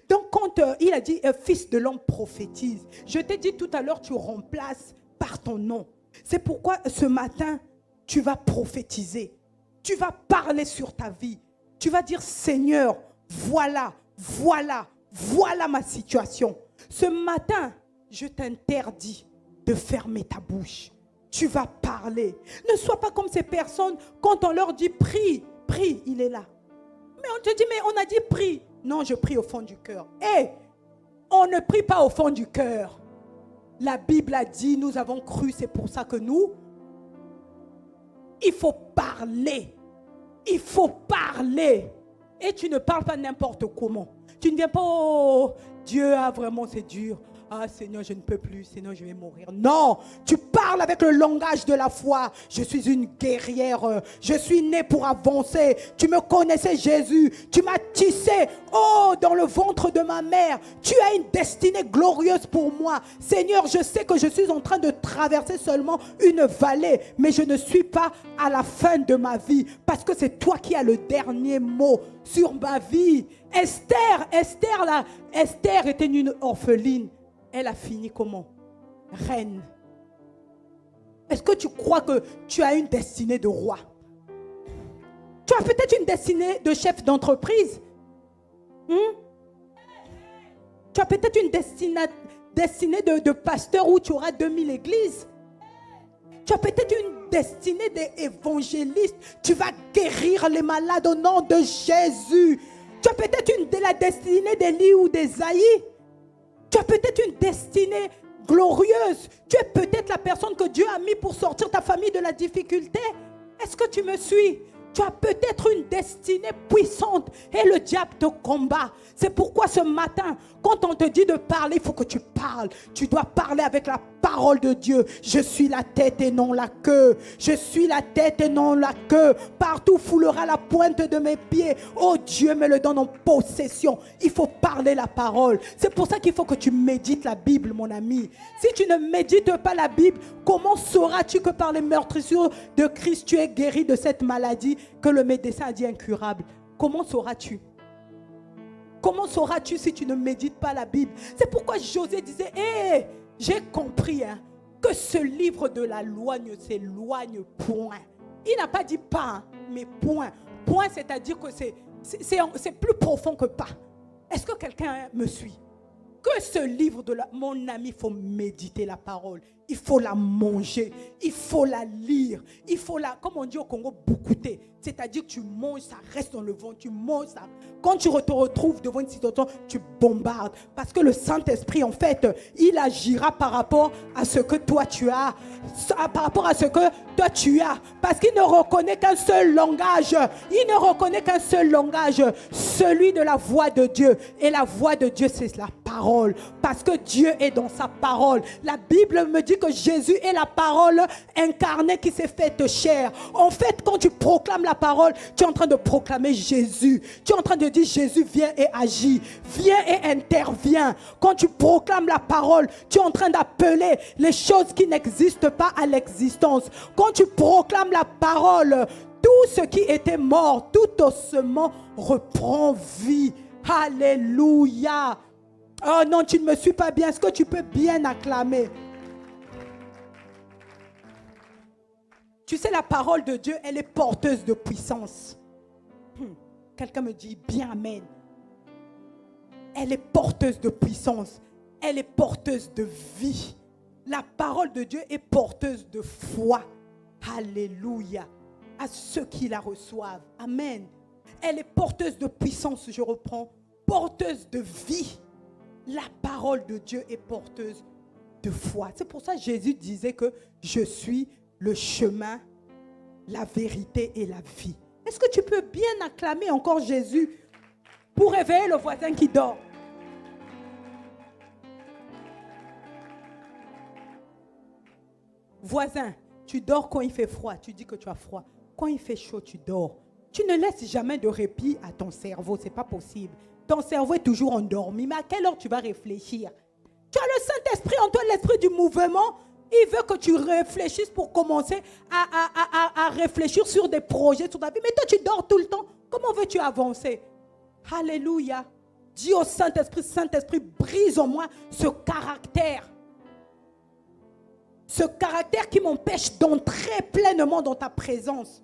Donc, quand il a dit, fils de l'homme prophétise, je t'ai dit tout à l'heure, tu remplaces par ton nom. C'est pourquoi ce matin, tu vas prophétiser. Tu vas parler sur ta vie. Tu vas dire, Seigneur, voilà ma situation. Ce matin, je t'interdis de fermer ta bouche. Tu vas parler. Ne sois pas comme ces personnes, quand on leur dit, prie, il est là. Mais on te dit, mais on a dit, prie. Non, je prie au fond du cœur. On ne prie pas au fond du cœur. La Bible a dit, nous avons cru, c'est pour ça que il faut parler. Il faut parler. Et tu ne parles pas n'importe comment. Tu ne viens pas, oh, Dieu, vraiment c'est dur. Ah Seigneur, je ne peux plus, Seigneur, je vais mourir. Non, tu parles avec le langage de la foi. Je suis une guerrière, je suis née pour avancer. Tu me connaissais Jésus, tu m'as tissé, oh, dans le ventre de ma mère. Tu as une destinée glorieuse pour moi. Seigneur, je sais que je suis en train de traverser seulement une vallée, mais je ne suis pas à la fin de ma vie, parce que c'est toi qui as le dernier mot sur ma vie. Esther était une orpheline. Elle a fini comment? Reine. Est-ce que tu crois que tu as une destinée de roi? Tu as peut-être une destinée de chef d'entreprise. Tu as peut-être une destinée de pasteur où tu auras 2000 églises. Tu as peut-être une destinée d'évangéliste. Tu vas guérir les malades au nom de Jésus. Tu as peut-être la destinée d'Élie ou d'Ésaïe. Tu as peut-être une destinée glorieuse. Tu es peut-être la personne que Dieu a mis pour sortir ta famille de la difficulté. Est-ce que tu me suis? Tu as peut-être une destinée puissante et le diable te combat. C'est pourquoi ce matin, quand on te dit de parler, il faut que tu parles. Tu dois parler avec la parole de Dieu. Je suis la tête et non la queue. Je suis la tête et non la queue. Partout foulera la pointe de mes pieds. Oh, Dieu me le donne en possession. Il faut parler la parole. C'est pour ça qu'il faut que tu médites la Bible, mon ami. Si tu ne médites pas la Bible, comment sauras-tu que par les meurtrissures de Christ, tu es guéri de cette maladie que le médecin a dit incurable? Comment sauras-tu? Comment sauras-tu si tu ne médites pas la Bible? C'est pourquoi José disait, j'ai compris que ce livre de la loi ne s'éloigne point. Il n'a pas dit pas, mais point. Point, c'est-à-dire que c'est plus profond que pas. Est-ce que quelqu'un me suit? Que ce livre mon ami, il faut méditer la parole. Il faut la manger. Il faut la lire. Il faut comme on dit au Congo, boucouter. C'est-à-dire que tu manges, ça reste dans le ventre. Tu manges ça. Quand tu te retrouves devant une situation, tu bombardes. Parce que le Saint-Esprit, en fait, il agira par rapport à ce que toi tu as. Par rapport à ce que toi tu as. Parce qu'il ne reconnaît qu'un seul langage. Il ne reconnaît qu'un seul langage. Celui de la voix de Dieu. Et la voix de Dieu, c'est la parole. Parce que Dieu est dans sa parole. La Bible me dit que Jésus est la parole incarnée qui s'est faite chair. En fait, quand tu proclames la parole, tu es en train de proclamer Jésus. Tu es en train de dire Jésus vient et agit. Viens et intervient. Quand tu proclames la parole, tu es en train d'appeler les choses qui n'existent pas à l'existence. Quand tu proclames la parole, tout ce qui était mort, tout ossement reprend vie. Alléluia. Oh non, tu ne me suis pas bien. Est-ce que tu peux bien acclamer? Tu sais, la parole de Dieu, elle est porteuse de puissance. Quelqu'un me dit bien amen. Elle est porteuse de puissance. Elle est porteuse de vie. La parole de Dieu est porteuse de foi. Alléluia. À ceux qui la reçoivent. Amen. Elle est porteuse de puissance, je reprends. Porteuse de vie. La parole de Dieu est porteuse de foi. C'est pour ça que Jésus disait que je suis le chemin, la vérité et la vie. Est-ce que tu peux bien acclamer encore Jésus pour réveiller le voisin qui dort? Voisin, tu dors quand il fait froid, tu dis que tu as froid. Quand il fait chaud, tu dors. Tu ne laisses jamais de répit à ton cerveau, ce n'est pas possible. Ton cerveau est toujours endormi, mais à quelle heure tu vas réfléchir? Tu as le Saint-Esprit en toi, l'esprit du mouvement. Il veut que tu réfléchisses pour commencer à réfléchir sur des projets, sur ta vie. Mais toi, tu dors tout le temps. Comment veux-tu avancer? Alléluia. Dis au Saint-Esprit, Saint-Esprit, brise en moi ce caractère. Ce caractère qui m'empêche d'entrer pleinement dans ta présence.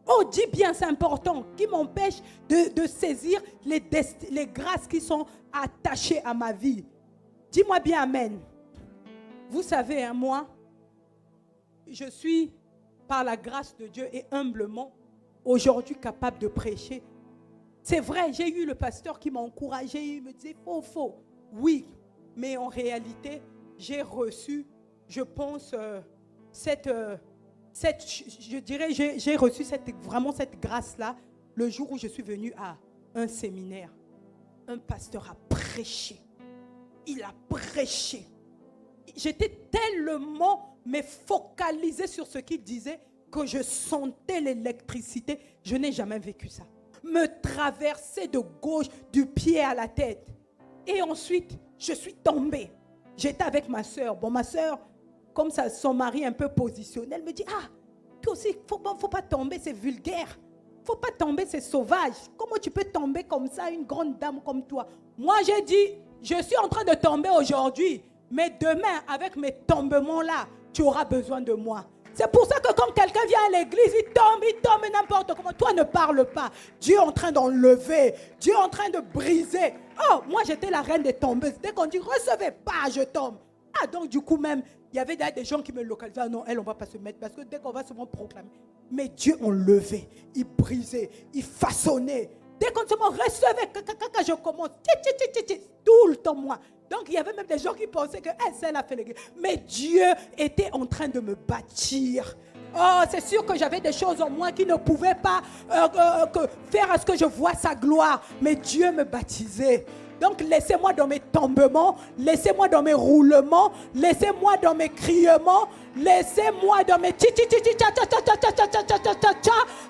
Oh, dis bien, c'est important. Qui m'empêche de saisir les grâces qui sont attachées à ma vie. Dis-moi bien amen. Vous savez, moi, je suis, par la grâce de Dieu et humblement, aujourd'hui capable de prêcher. C'est vrai, j'ai eu le pasteur qui m'a encouragé, il me disait, faux. Oui, mais en réalité, j'ai reçu, je pense, j'ai reçu vraiment cette grâce-là le jour où je suis venue à un séminaire. Un pasteur a prêché. Il a prêché. J'étais tellement focalisée sur ce qu'il disait que je sentais l'électricité. Je n'ai jamais vécu ça. Me traverser de gauche, du pied à la tête. Et ensuite, je suis tombée. J'étais avec ma soeur. Bon, ma soeur, comme ça, son mari est un peu positionné, elle me dit, toi aussi, faut pas tomber, c'est vulgaire. Faut pas tomber, c'est sauvage. Comment tu peux tomber comme ça, une grande dame comme toi? Moi, j'ai dit, je suis en train de tomber aujourd'hui. Mais demain, avec mes tombements-là, tu auras besoin de moi. C'est pour ça que quand quelqu'un vient à l'église, il tombe n'importe comment. Toi, ne parle pas. Dieu est en train d'enlever. Dieu est en train de briser. Oh, moi, j'étais la reine des tombeuses. Dès qu'on dit, recevez pas, je tombe. Donc du coup même, Il y avait des gens qui me localisaient. Ah non, elle, on ne va pas se mettre. Parce que dès qu'on va se proclamer. Mais Dieu, on levait, il brisait, il façonnait. Dès qu'on se recevait, quand je commence, tout le temps moi. Donc il y avait même des gens qui pensaient que elle a fait l'église. Mais Dieu était en train de me bâtir. Oh, c'est sûr que j'avais des choses en moi qui ne pouvaient pas faire à ce que je voie sa gloire. Mais Dieu me baptisait. Donc laissez-moi dans mes tombements, laissez-moi dans mes roulements, laissez-moi dans mes criements, laissez-moi dans mes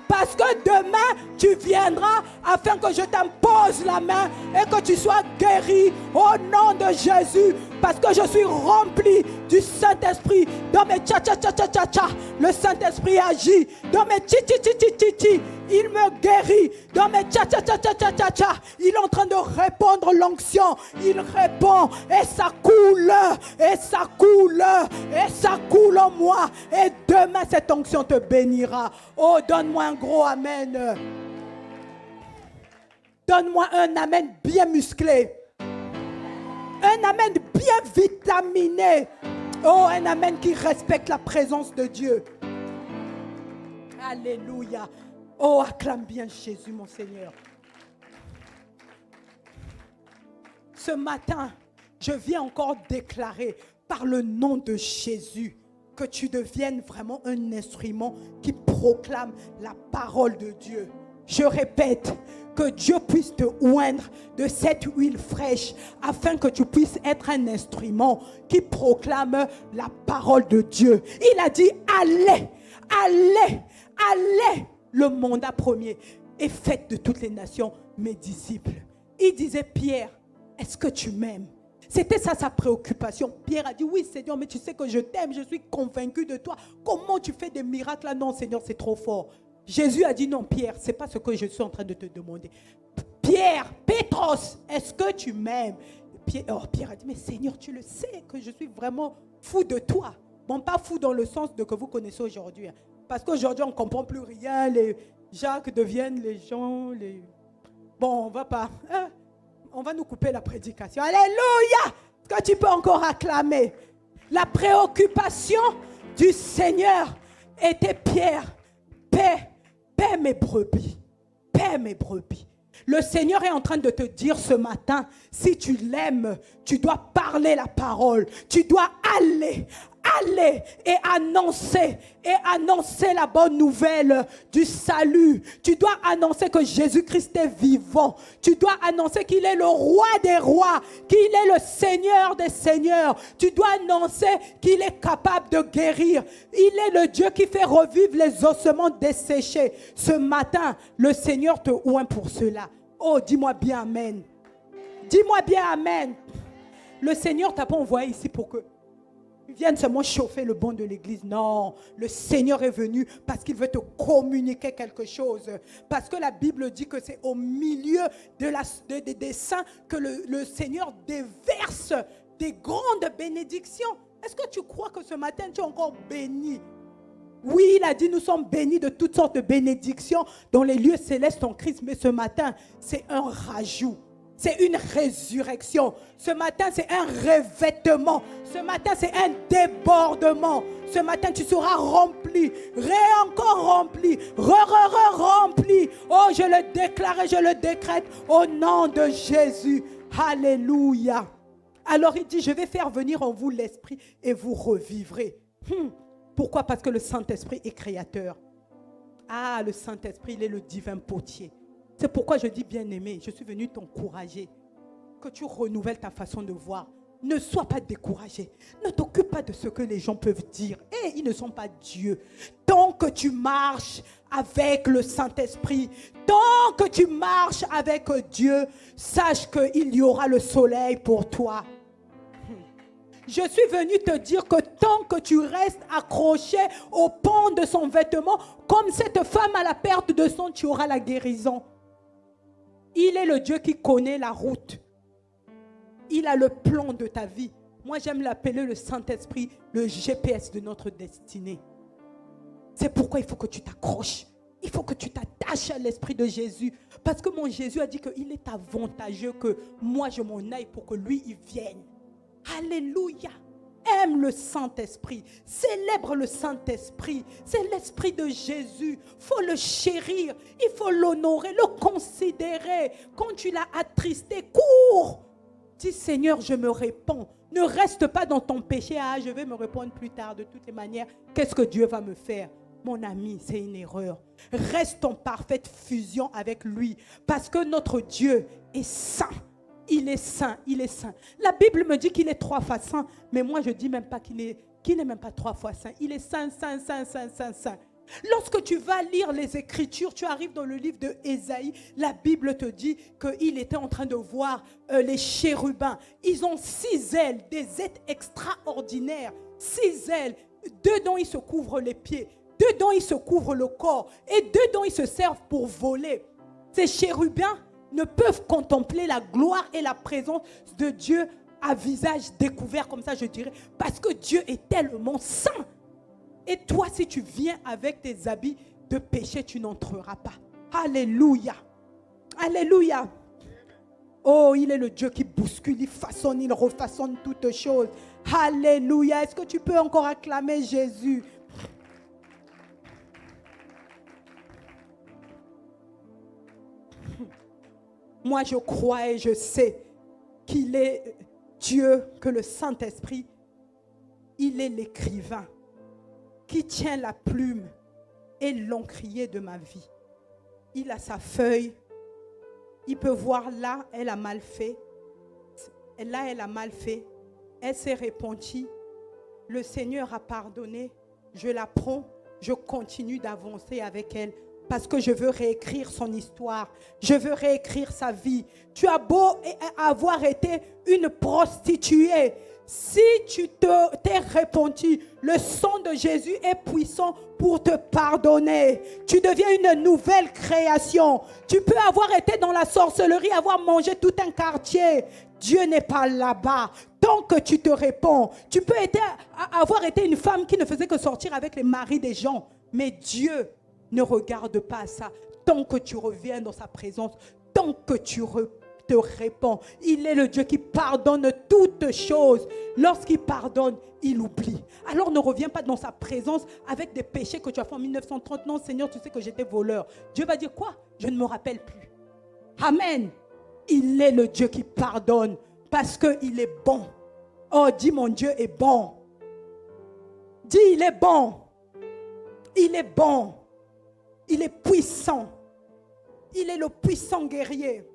parce que demain tu viendras afin que je t'impose la main et que tu sois guéri au nom de Jésus, parce que je suis rempli du Saint-Esprit. Dans mes le Saint-Esprit agit. Dans mes il me guérit. Dans mes il est en train de répandre l'onction. Il répond et ça coule, et ça coule, et ça coule en moi. Et demain cette onction te bénira. Oh, donne-moi un gros amen. Donne-moi un amen bien musclé. Un amen bien vitaminé. Oh, un amen qui respecte la présence de Dieu. Alléluia. Oh, acclame bien Jésus, mon Seigneur. Ce matin, je viens encore déclarer par le nom de Jésus que tu deviennes vraiment un instrument qui proclame la parole de Dieu. Je répète, que Dieu puisse te oindre de cette huile fraîche afin que tu puisses être un instrument qui proclame la parole de Dieu. Il a dit, allez, allez, allez, le mandat premier, et faites de toutes les nations mes disciples. Il disait, Pierre, est-ce que tu m'aimes? C'était ça sa préoccupation. Pierre a dit, oui Seigneur, mais tu sais que je t'aime, je suis convaincu de toi. Comment tu fais des miracles là? Non Seigneur, c'est trop fort. Jésus a dit, non Pierre, ce n'est pas ce que je suis en train de te demander. Pierre, Pétros, est-ce que tu m'aimes? Pierre a dit, mais Seigneur, tu le sais que je suis vraiment fou de toi. Bon, pas fou dans le sens de que vous connaissez aujourd'hui. Hein. Parce qu'aujourd'hui, on ne comprend plus rien. Les Jacques deviennent les gens. Bon, on va pas. Hein? On va nous couper la prédication. Alléluia! Est-ce que tu peux encore acclamer? La préoccupation du Seigneur était Pierre. Paie mes brebis. Paie mes brebis. Le Seigneur est en train de te dire ce matin, si tu l'aimes, tu dois parler la parole. Tu dois aller et annoncer la bonne nouvelle du salut. Tu dois annoncer que Jésus-Christ est vivant. Tu dois annoncer qu'il est le roi des rois, qu'il est le Seigneur des seigneurs. Tu dois annoncer qu'il est capable de guérir. Il est le Dieu qui fait revivre les ossements desséchés. Ce matin, le Seigneur te oint pour cela. Oh, dis-moi bien amen. Dis-moi bien amen. Le Seigneur t'a pas envoyé ici pour que viennent seulement chauffer le banc de l'église. Non, le Seigneur est venu parce qu'il veut te communiquer quelque chose. Parce que la Bible dit que c'est au milieu des saints que le Seigneur déverse des grandes bénédictions. Est-ce que tu crois que ce matin tu es encore béni? Oui, il a dit nous sommes bénis de toutes sortes de bénédictions dans les lieux célestes en Christ. Mais ce matin, c'est un rajout. C'est une résurrection. Ce matin, c'est un revêtement. Ce matin, c'est un débordement. Ce matin, tu seras rempli. Encore rempli. Rempli. Oh, je le déclare et je le décrète au nom de Jésus. Alléluia. Alors il dit, je vais faire venir en vous l'Esprit et vous revivrez. Pourquoi? Parce que le Saint-Esprit est créateur. Ah, le Saint-Esprit, il est le divin potier. C'est pourquoi je dis, bien-aimé, je suis venu t'encourager, que tu renouvelles ta façon de voir. Ne sois pas découragé. Ne t'occupe pas de ce que les gens peuvent dire. Ils ne sont pas Dieu. Tant que tu marches avec le Saint-Esprit, tant que tu marches avec Dieu, sache qu'il y aura le soleil pour toi. Je suis venu te dire que tant que tu restes accroché au pan de son vêtement, comme cette femme à la perte de sang, tu auras la guérison. Il est le Dieu qui connaît la route. Il a le plan de ta vie. Moi, j'aime l'appeler le Saint-Esprit, le GPS de notre destinée. C'est pourquoi il faut que tu t'accroches. Il faut que tu t'attaches à l'Esprit de Jésus. Parce que mon Jésus a dit qu'il est avantageux que moi, je m'en aille pour que lui, il vienne. Alléluia. Aime le Saint-Esprit. Célèbre le Saint-Esprit. C'est l'Esprit de Jésus. Il faut le chérir. Il faut l'honorer, le considérer. Quand tu l'as attristé, cours. Dis, Seigneur, je me répands. Ne reste pas dans ton péché. Ah, je vais me répondre plus tard. De toutes les manières, qu'est-ce que Dieu va me faire? Mon ami, c'est une erreur. Reste en parfaite fusion avec lui. Parce que notre Dieu est saint. Il est saint, il est saint. La Bible me dit qu'il est 3 fois saint. Mais moi, je ne dis même pas qu'il n'est même pas 3 fois saint. Il est saint, saint, saint, saint, saint, saint. Lorsque tu vas lire les Écritures, tu arrives dans le livre de Ésaïe, la Bible te dit qu'il était en train de voir les chérubins. Ils ont 6 ailes, des êtres extraordinaires. 6 ailes. Dedans, ils se couvrent les pieds. Dedans, ils se couvrent le corps. Et dedans, ils se servent pour voler. Ces chérubins ne peuvent contempler la gloire et la présence de Dieu à visage découvert, comme ça je dirais, parce que Dieu est tellement saint. Et toi, si tu viens avec tes habits de péché, tu n'entreras pas. Alléluia. Alléluia. Oh, il est le Dieu qui bouscule, il façonne, il refaçonne toutes choses. Alléluia. Est-ce que tu peux encore acclamer Jésus? Moi, je crois et je sais qu'il est Dieu, que le Saint-Esprit, il est l'écrivain qui tient la plume et l'encrier de ma vie. Il a sa feuille. Il peut voir là, elle a mal fait. Là, elle a mal fait. Elle s'est repentie. Le Seigneur a pardonné. Je la prends. Je continue d'avancer avec elle. Parce que je veux réécrire son histoire. Je veux réécrire sa vie. Tu as beau avoir été une prostituée. Si tu t'es repenti, le sang de Jésus est puissant pour te pardonner. Tu deviens une nouvelle création. Tu peux avoir été dans la sorcellerie, avoir mangé tout un quartier. Dieu n'est pas là-bas. Tant que tu te réponds, tu peux avoir été une femme qui ne faisait que sortir avec les maris des gens. Mais Dieu ne regarde pas à ça. Tant que tu reviens dans sa présence, tant que tu te répands, il est le Dieu qui pardonne toutes choses. Lorsqu'il pardonne, il oublie. Alors ne reviens pas dans sa présence avec des péchés que tu as fait en 1930. Non, Seigneur, tu sais que j'étais voleur. Dieu va dire quoi? Je ne me rappelle plus. Amen. Il est le Dieu qui pardonne parce qu'il est bon. Oh, dis mon Dieu est bon. Dis, il est bon. Il est bon. Il est puissant. Il est le puissant guerrier.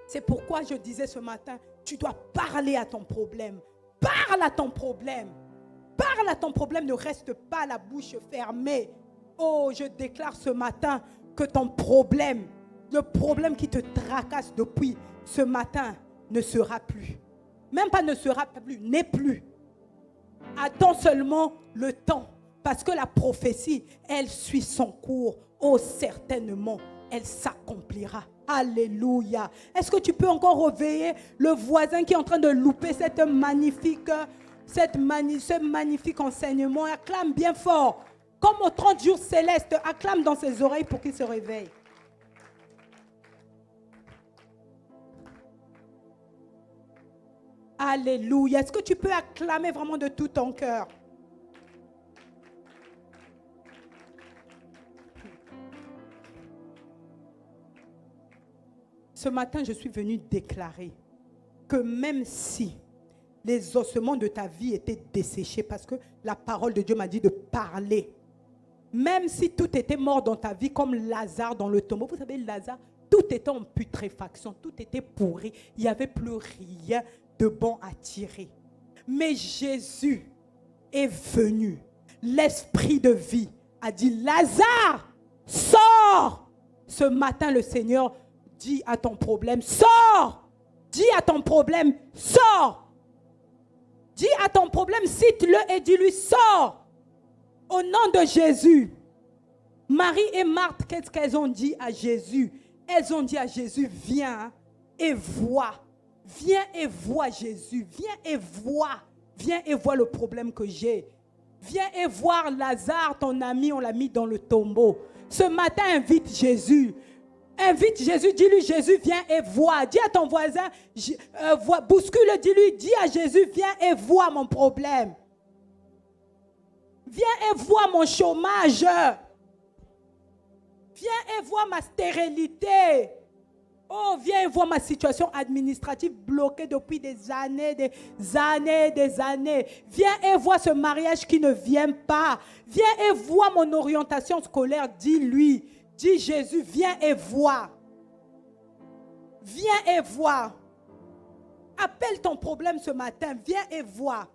C'est pourquoi je disais ce matin, tu dois parler à ton problème. Parle à ton problème. Parle à ton problème, ne reste pas la bouche fermée. Oh, je déclare ce matin que ton problème, le problème qui te tracasse depuis ce matin, ne sera plus. Même pas ne sera plus, n'est plus. Attends seulement le temps. Parce que la prophétie, elle suit son cours. Oh, certainement, elle s'accomplira. Alléluia. Est-ce que tu peux encore réveiller le voisin qui est en train de louper ce magnifique enseignement? Acclame bien fort. Comme aux 30 jours célestes, acclame dans ses oreilles pour qu'il se réveille. Alléluia. Est-ce que tu peux acclamer vraiment de tout ton cœur? Ce matin, je suis venue déclarer que même si les ossements de ta vie étaient desséchés, parce que la parole de Dieu m'a dit de parler, même si tout était mort dans ta vie, comme Lazare dans le tombeau, vous savez, Lazare, tout était en putréfaction, tout était pourri, il n'y avait plus rien de bon à tirer. Mais Jésus est venu, l'esprit de vie a dit, Lazare, sors! Ce matin, le Seigneur dis à ton problème, sors! Dis à ton problème, sors! Dis à ton problème, cite-le et dis-lui, sors! Au nom de Jésus. Marie et Marthe, qu'est-ce qu'elles ont dit à Jésus? Elles ont dit à Jésus, viens et vois. Viens et vois Jésus. Viens et vois. Viens et vois le problème que j'ai. Viens et voir Lazare, ton ami, on l'a mis dans le tombeau. Ce matin, invite Jésus. Invite Jésus, dis-lui, Jésus, viens et vois. Dis à ton voisin, bouscule, dis-lui, dis à Jésus, viens et vois mon problème. Viens et vois mon chômage. Viens et vois ma stérilité. Oh, viens et vois ma situation administrative bloquée depuis des années, des années, des années. Viens et vois ce mariage qui ne vient pas. Viens et vois mon orientation scolaire. Dis-lui, dis Jésus, viens et vois. Viens et vois. Appelle ton problème ce matin. Viens et vois.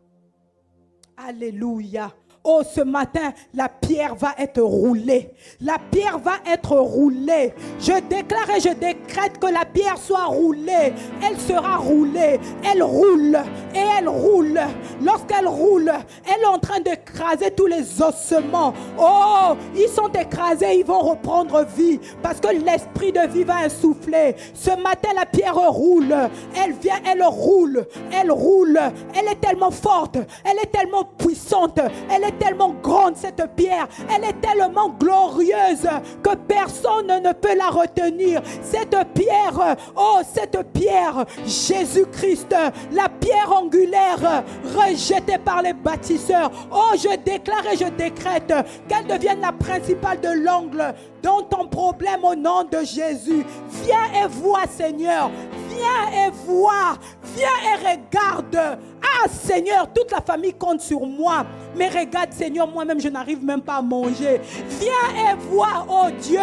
Alléluia. Oh, ce matin, la pierre va être roulée. La pierre va être roulée. Je déclare et je décrète que la pierre soit roulée. Elle sera roulée. Elle roule et elle roule. Lorsqu'elle roule, elle est en train d'écraser tous les ossements. Oh, ils sont écrasés, ils vont reprendre vie parce que l'esprit de vie va insouffler. Ce matin, la pierre roule. Elle vient, elle roule. Elle roule. Elle est tellement forte. Elle est tellement puissante. Elle est tellement grande cette pierre, elle est tellement glorieuse que personne ne peut la retenir. Cette pierre, oh cette pierre, Jésus-Christ, la pierre angulaire rejetée par les bâtisseurs. Oh, je déclare et je décrète qu'elle devienne la principale de l'angle dans ton problème au nom de Jésus. Viens et vois, Seigneur. Viens et vois. Viens et regarde. Ah, Seigneur, toute la famille compte sur moi. Mais regarde, Seigneur, moi-même, je n'arrive même pas à manger. Viens et vois, oh Dieu.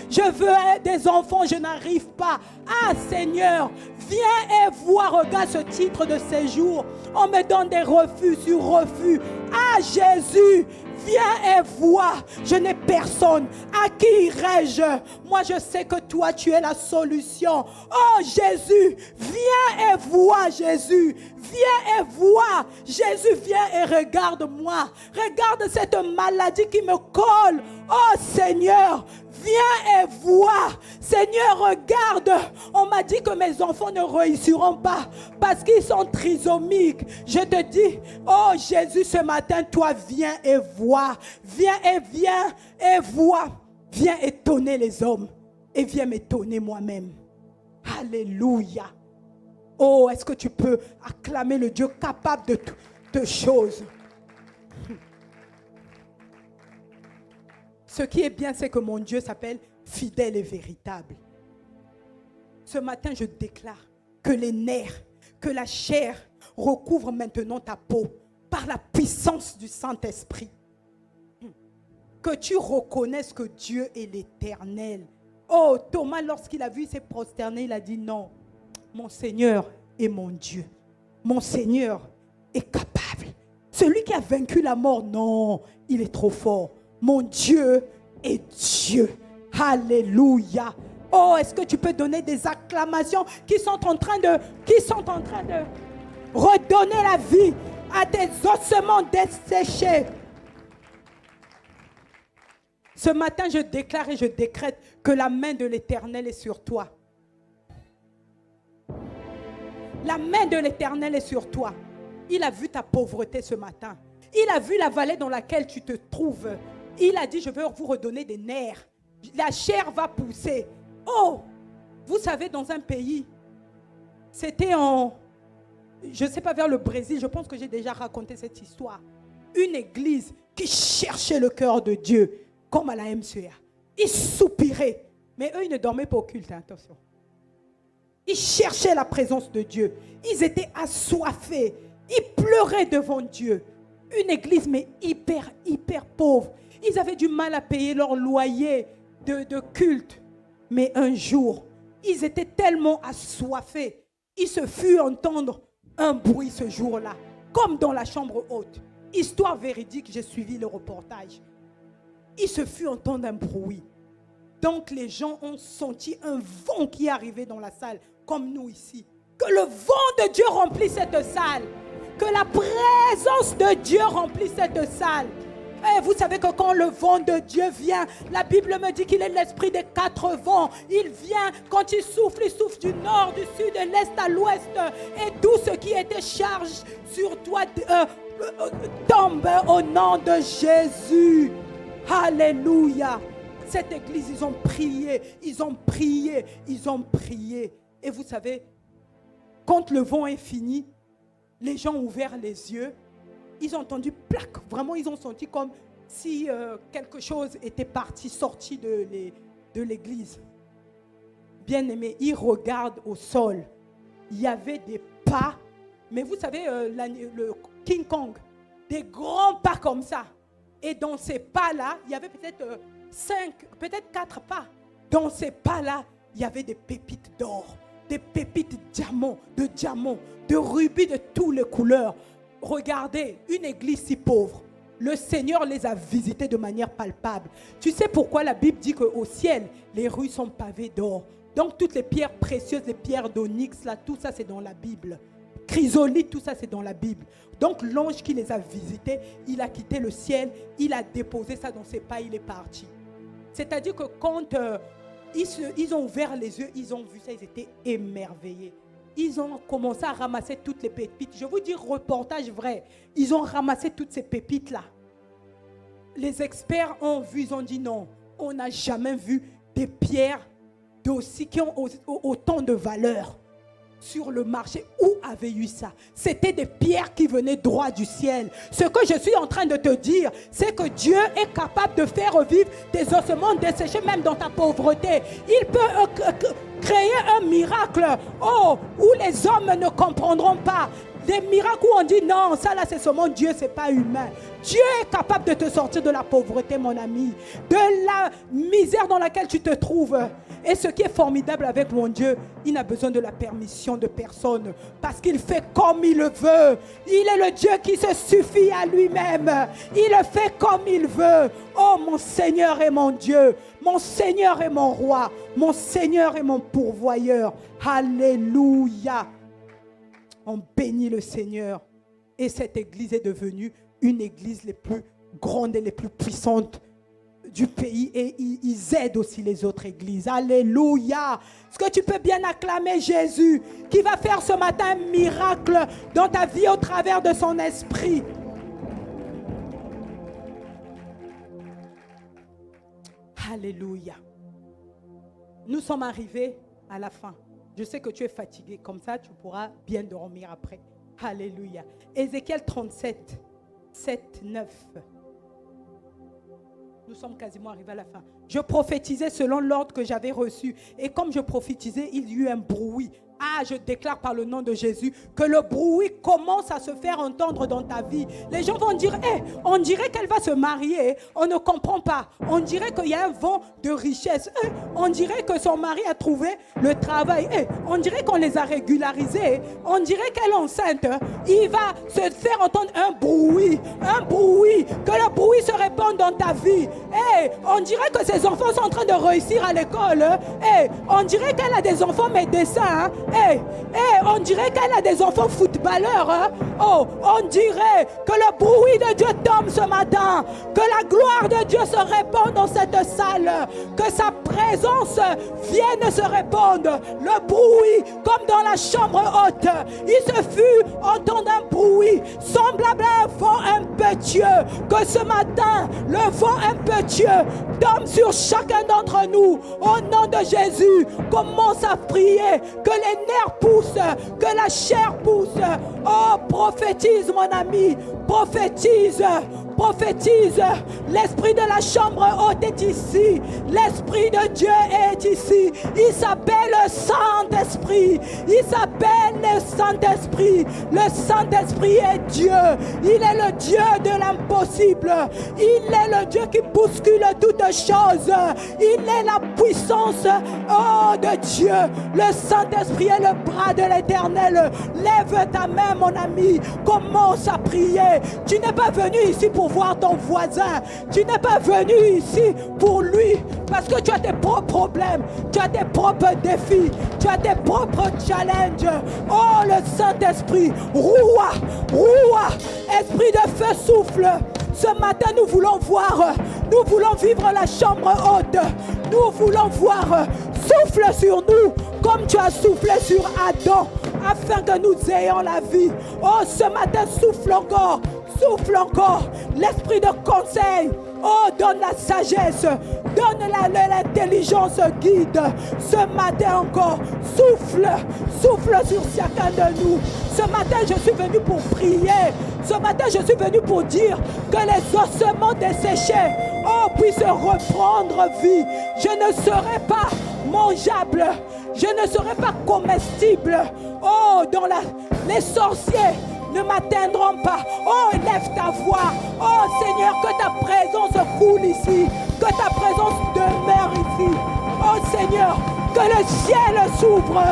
Je veux des enfants, je n'arrive pas. Ah, Seigneur, viens et vois. Regarde ce titre de séjour. On me donne des refus sur refus. Ah, Jésus, viens et vois. Je n'ai personne. À qui irai-je? Moi, je sais que toi, tu es la solution. Oh, Jésus, viens et vois, Jésus. Viens et vois. Jésus, viens et regarde-moi. Regarde cette maladie qui me colle. Oh, Seigneur, viens et vois. Seigneur, regarde. On m'a dit que mes enfants ne réussiront pas parce qu'ils sont trisomiques. Je te dis, oh Jésus, ce matin, toi, viens et vois. Viens et vois. Viens étonner les hommes et viens m'étonner moi-même. Alléluia. Oh, est-ce que tu peux acclamer le Dieu capable de toutes choses? Ce qui est bien, c'est que mon Dieu s'appelle fidèle et véritable. Ce matin, je déclare que les nerfs, que la chair recouvre maintenant ta peau par la puissance du Saint-Esprit. Que tu reconnaisses que Dieu est l'Éternel. Oh, Thomas, lorsqu'il a vu, il s'est prosterné, il a dit non, mon Seigneur est mon Dieu. Mon Seigneur est capable. Celui qui a vaincu la mort, non, il est trop fort. Mon Dieu est Dieu. Alléluia. Oh, est-ce que tu peux donner des acclamations qui sont en train de redonner la vie à tes ossements desséchés? Ce matin, je déclare et je décrète que la main de l'Éternel est sur toi. La main de l'Éternel est sur toi. Il a vu ta pauvreté ce matin. Il a vu la vallée dans laquelle tu te trouves. Il a dit, je vais vous redonner des nerfs. La chair va pousser. Oh, vous savez, dans un pays, c'était je ne sais pas, vers le Brésil, je pense que j'ai déjà raconté cette histoire. Une église qui cherchait le cœur de Dieu, comme à la MCA. Ils soupiraient, mais eux, ils ne dormaient pas au culte, attention. Ils cherchaient la présence de Dieu. Ils étaient assoiffés. Ils pleuraient devant Dieu. Une église, mais hyper pauvre. Ils avaient du mal à payer leur loyer de culte. Mais un jour, ils étaient tellement assoiffés. Il se fut entendre un bruit ce jour-là, comme dans la chambre haute. Histoire véridique, j'ai suivi le reportage. Il se fut entendre un bruit. Donc les gens ont senti un vent qui est arrivé dans la salle, comme nous ici. Que le vent de Dieu remplisse cette salle. Que la présence de Dieu remplisse cette salle. Et vous savez que quand le vent de Dieu vient, la Bible me dit qu'il est l'esprit des quatre vents. Il vient, quand il souffle du nord, du sud, de l'est à l'ouest. Et tout ce qui était charge sur toi tombe au nom de Jésus. Alléluia. Cette église, ils ont prié, ils ont prié, ils ont prié. Et vous savez, quand le vent est fini, les gens ont ouvert les yeux, ils ont entendu plaque. Vraiment, ils ont senti comme si quelque chose était parti, sorti de l'église. Bien-aimés, ils regardent au sol. Il y avait des pas, mais vous savez, le King Kong, des grands pas comme ça. Et dans ces pas-là, il y avait peut-être 5, peut-être 4 pas. Dans ces pas-là, il y avait des pépites d'or, des pépites de diamants, de rubis de toutes les couleurs. Regardez, une église si pauvre, le Seigneur les a visités de manière palpable. Tu sais pourquoi la Bible dit qu'au ciel, les rues sont pavées d'or. Donc toutes les pierres précieuses, les pierres d'onyx, là, tout ça c'est dans la Bible. Chrysolite, tout ça c'est dans la Bible. Donc l'ange qui les a visités, il a quitté le ciel, il a déposé ça dans ses pas, il est parti. C'est-à-dire que quand ils ont ouvert les yeux, ils ont vu ça, ils étaient émerveillés. Ils ont commencé à ramasser toutes les pépites. Je vous dis, reportage vrai. Ils ont ramassé toutes ces pépites-là. Les experts ont vu, ils ont dit non, on n'a jamais vu des pierres qui ont autant de valeur sur le marché. Où avait eu ça? C'était des pierres qui venaient droit du ciel. Ce que je suis en train de te dire, c'est que Dieu est capable de faire revivre des ossements desséchés même dans ta pauvreté. Il peut créer un miracle où les hommes ne comprendront pas. Des miracles où on dit non, ça là c'est seulement Dieu, c'est pas humain. Dieu est capable de te sortir de la pauvreté, mon ami, de la misère dans laquelle tu te trouves. Et ce qui est formidable avec mon Dieu, il n'a besoin de la permission de personne parce qu'il fait comme il le veut. Il est le Dieu qui se suffit à lui-même. Il le fait comme il veut. Oh, mon Seigneur est mon Dieu. Mon Seigneur est mon roi. Mon Seigneur est mon pourvoyeur. Alléluia. On bénit le Seigneur. Et cette église est devenue une église les plus grandes et les plus puissantes du pays. Et ils aident aussi les autres églises. Alléluia. Est-ce que tu peux bien acclamer Jésus qui va faire ce matin un miracle dans ta vie au travers de son esprit? Alléluia. Nous sommes arrivés à la fin. Je sais que tu es fatigué, comme ça tu pourras bien dormir après. Alléluia. Ézéchiel 37, 7, 9. Nous sommes quasiment arrivés à la fin. Je prophétisais selon l'ordre que j'avais reçu. Et comme je prophétisais, il y eut un bruit. Ah, je déclare par le nom de Jésus que le bruit commence à se faire entendre dans ta vie. Les gens vont dire, on dirait qu'elle va se marier. On ne comprend pas. On dirait qu'il y a un vent de richesse. On dirait que son mari a trouvé le travail. On dirait qu'on les a régularisés. On dirait qu'elle est enceinte. Il va se faire entendre un bruit. Un bruit. Que le bruit se répande dans ta vie. On dirait que ses enfants sont en train de réussir à l'école. On dirait qu'elle a des enfants médecins. On dirait qu'elle a des enfants footballeurs. On dirait que le bruit de Dieu tombe ce matin. Que la gloire de Dieu se répande dans cette salle. Que sa présence vienne se répandre. Le bruit, comme dans la chambre haute. Il se fut entendre un bruit semblable à un vent impétueux. Que ce matin, le vent impétueux tombe sur chacun d'entre nous. Au nom de Jésus, commence à prier. Que les nerfs poussent, que la chair pousse. Oh, prophétise mon ami, prophétise, prophétise. L'esprit de la chambre haute est ici. L'esprit de Dieu est ici. Il s'appelle le Saint-Esprit. Il s'appelle le Saint-Esprit. Le Saint-Esprit est Dieu. Il est le Dieu de l'impossible. Il est le Dieu qui bouscule toutes choses. Il est la puissance, de Dieu. Le Saint-Esprit est le bras de l'Éternel. Lève ta main, mon ami. Commence à prier. Tu n'es pas venu ici pour voir ton voisin. Tu n'es pas venu ici pour lui. Parce que tu as tes propres problèmes. Tu as tes propres défis. Tu as tes propres challenges. Oh, le Saint-Esprit. Roua, roua. Esprit de feu souffle. Ce matin, nous voulons voir. Nous voulons vivre la chambre haute. Nous voulons voir. Souffle sur nous comme tu as soufflé sur Adam, afin que nous ayons la vie. Oh, ce matin, souffle encore. Souffle encore. L'esprit de conseil, Oh, donne la sagesse, donne l'intelligence, guide. Ce matin encore, souffle sur chacun de nous. Ce matin, je suis venu pour prier. Ce matin, je suis venu pour dire que les ossements desséchés, oh, puissent reprendre vie. Je ne serai pas mangeable. Je ne serai pas comestible. Oh, les sorciers ne m'atteindront pas. Oh, lève ta voix. Oh, Seigneur, que ta présence coule ici. Que ta présence demeure ici. Oh, Seigneur, que le ciel s'ouvre.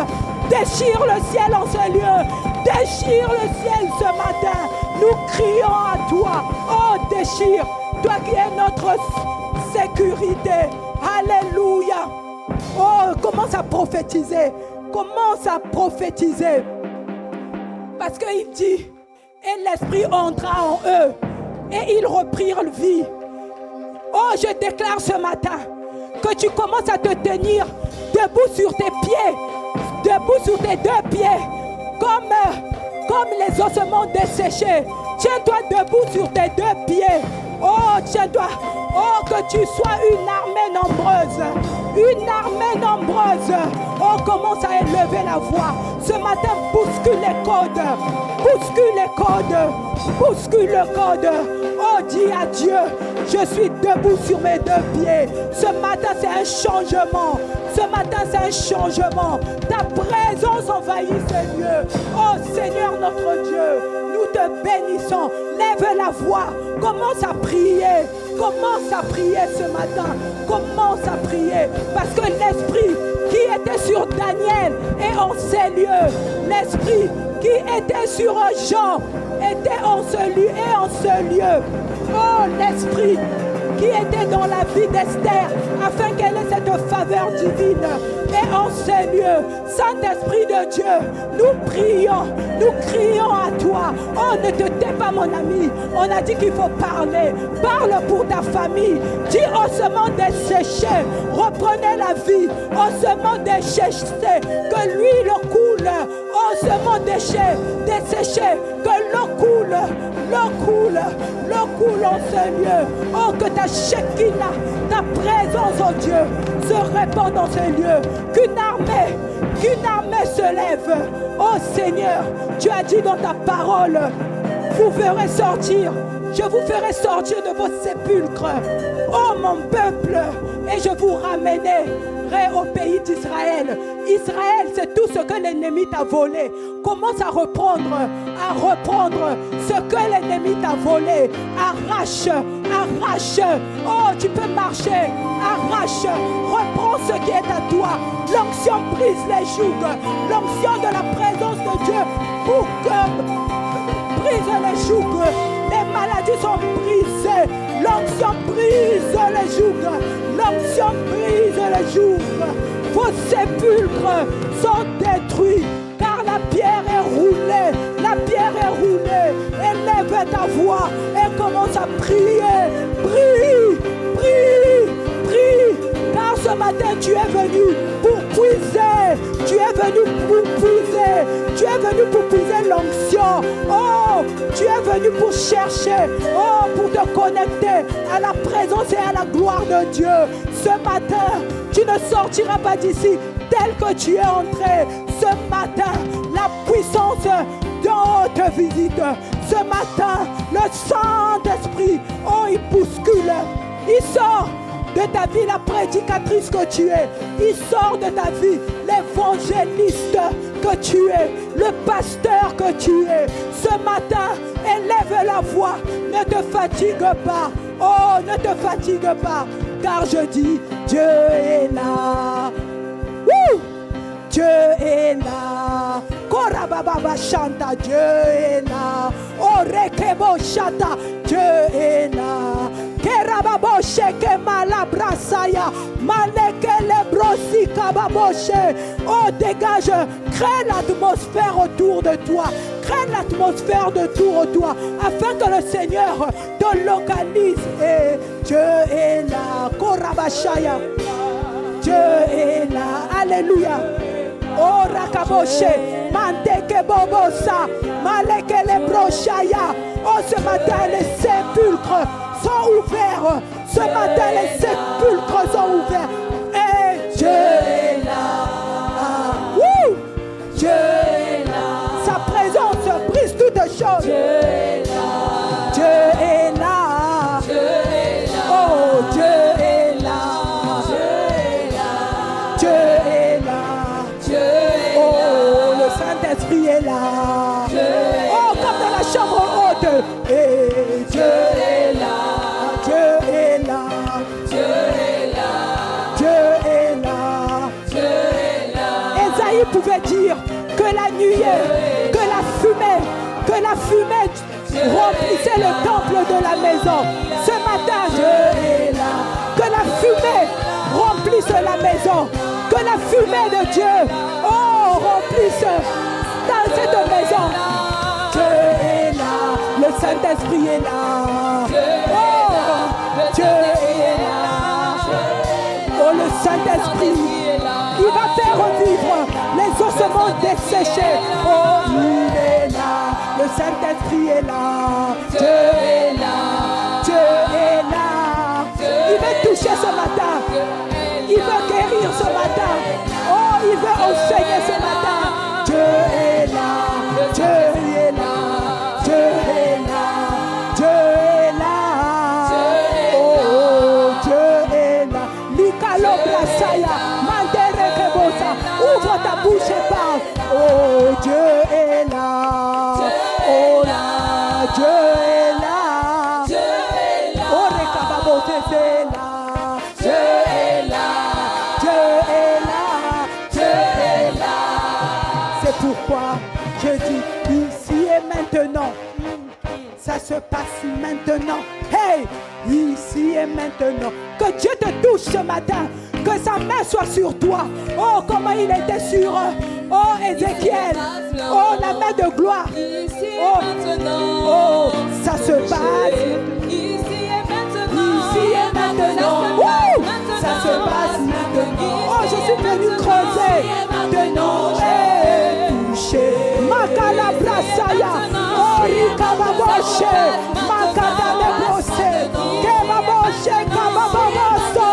Déchire le ciel en ce lieu. Déchire le ciel ce matin. Nous crions à toi. Oh, déchire. Toi qui es notre sécurité. Alléluia. Oh, commence à prophétiser. Commence à prophétiser. Parce qu'il dit, et l'Esprit entra en eux, et ils reprirent vie. Oh, je déclare ce matin que tu commences à te tenir debout sur tes pieds, debout sur tes deux pieds, comme les ossements desséchés. Tiens-toi debout sur tes deux pieds. Oh, tiens-toi. Oh, que tu sois une armée nombreuse. Une armée nombreuse. Oh, commence à élever la voix. Ce matin, bouscule les codes. Bouscule les codes. Bouscule le code. Oh, dis à Dieu, je suis debout sur mes deux pieds. Ce matin, c'est un changement. Ce matin, c'est un changement. Ta présence envahit ce lieu. Oh, Seigneur notre Dieu, nous te bénissons. Lève la voix. Commence à prier. Commence à prier ce matin. Commence à prier. Parce que l'Esprit qui était sur Daniel est en ces lieux. L'Esprit qui était sur Jean était en ce lieu et en ce lieu. Oh, l'Esprit qui était dans la vie d'Esther afin qu'elle ait cette faveur divine. Et en ces lieux, Saint-Esprit de Dieu, nous crions à toi. Oh, ne te tais pas, mon ami. On a dit qu'il faut parler. Parle pour ta famille. Dis ossements desséchés, reprenez la vie. Ossements desséchés, que l'huile coule. Ossements desséchés, que l'eau coule. L'eau coule en ce lieu. Oh, que ta Shekinah, ta présence, oh Dieu, se répand dans ces lieux. Qu'une armée se lève. Oh Seigneur, tu as dit dans ta parole, vous ferez sortir, je vous ferai sortir de vos sépulcres, oh mon peuple, et je vous ramènerai au pays d'Israël. Israël, c'est tout ce que l'ennemi t'a volé. Commence à reprendre ce que l'ennemi t'a volé. Arrache. Oh, tu peux marcher. Arrache. Reprends ce qui est à toi. L'onction brise les jougs. L'onction de la présence de Dieu pour que brise les jougs. Les maladies sont brisées. L'onction brise les jougs. L'onction brise les jougs. Vos sépulcres sont détruits, car la pierre est roulée. La pierre est roulée. Élève ta voix et commence à prier. Prie. Car ce matin, tu es venu pour puiser. Tu es venu pour puiser. Tu es venu pour puiser l'onction. Oh, tu es venu pour chercher. Oh, pour te connecter à la présence et à la gloire de Dieu. Ce matin, tu ne sortiras pas d'ici tel que tu es entré. Ce matin, la puissance d'en haut te visite. Ce matin, le Saint-Esprit, oh, il bouscule. Il sort de ta vie la prédicatrice que tu es. Il sort de ta vie l'évangéliste que tu es, le pasteur que tu es. Ce matin, élève la voix. Ne te fatigue pas. Oh, ne te fatigue pas. Car je dis, Dieu est là. Wouh! Dieu est là. Korababa chanta, Dieu est là. Orekebo chanta, Dieu est là. Kerababo sheke malabrasaya, maleke lebrosi kababoshe. Oh, dégage, crée l'atmosphère autour de toi. Crée l'atmosphère autour de toi, afin que le Seigneur te localise. Et Dieu est là. Korabashaya. Dieu est là. Alléluia. Oh, rakaboshe, manteke bobosa, maleke le brochaya. Oh, ce matin, les sépulcres sont ouverts. Ce matin, les sépulcres sont ouverts. Et Dieu est là. Oui, Dieu est là. Sa présence brise toutes choses. Dieu est là. Dieu est là. Dieu est là. Oh, Dieu est là. Dieu est là. Dieu est là. Oh, le Saint-Esprit est là. Oh, comme dans la chambre haute. Et Dieu est là. Dieu est là. Dieu est là. Dieu est là. Dieu est là. Ésaïe pouvait dire que la nuée, que la fumée remplissait le temple de la maison. Ce matin, Dieu est là. Que la fumée remplisse la maison. Que la fumée de Dieu, oh, remplisse dans cette maison. Dieu est là. Le Saint-Esprit est là. Oh, Dieu est là. Oh, le Saint-Esprit, il va faire revivre les ossements desséchés. Oh, il est là. Le Saint-Esprit est là. Dieu est là. Dieu est là. Il veut toucher ce matin. Il veut guérir ce matin. Oh, il veut enseigner ce matin. Dieu est là. Dieu est là. Dieu est là. Dieu est là. Oh, Dieu est là. Likalo brasaya. Mandere kebosa. Ouvre ta bouche et parle. Oh, Dieu est là. Oh là, Dieu est là. Dieu est là. Oh, Rekababote, c'est là. Dieu est là. Dieu est là. Dieu est là. C'est pourquoi je dis ici et maintenant. Ça se passe maintenant. Hey, ici et maintenant. Que Dieu te touche ce matin. Que sa main soit sur toi. Oh, comment il était sur oh, Ézéchiel. Oh, la main de gloire. Oh, oh, ça se passe. Ici et maintenant. Oh, ça se passe maintenant. Oh, je suis venu creuser. Maintenant, toucher. Makala brasaya. Oh, rikababoshe. Makada nebrose. Kebaboshe kabababoso.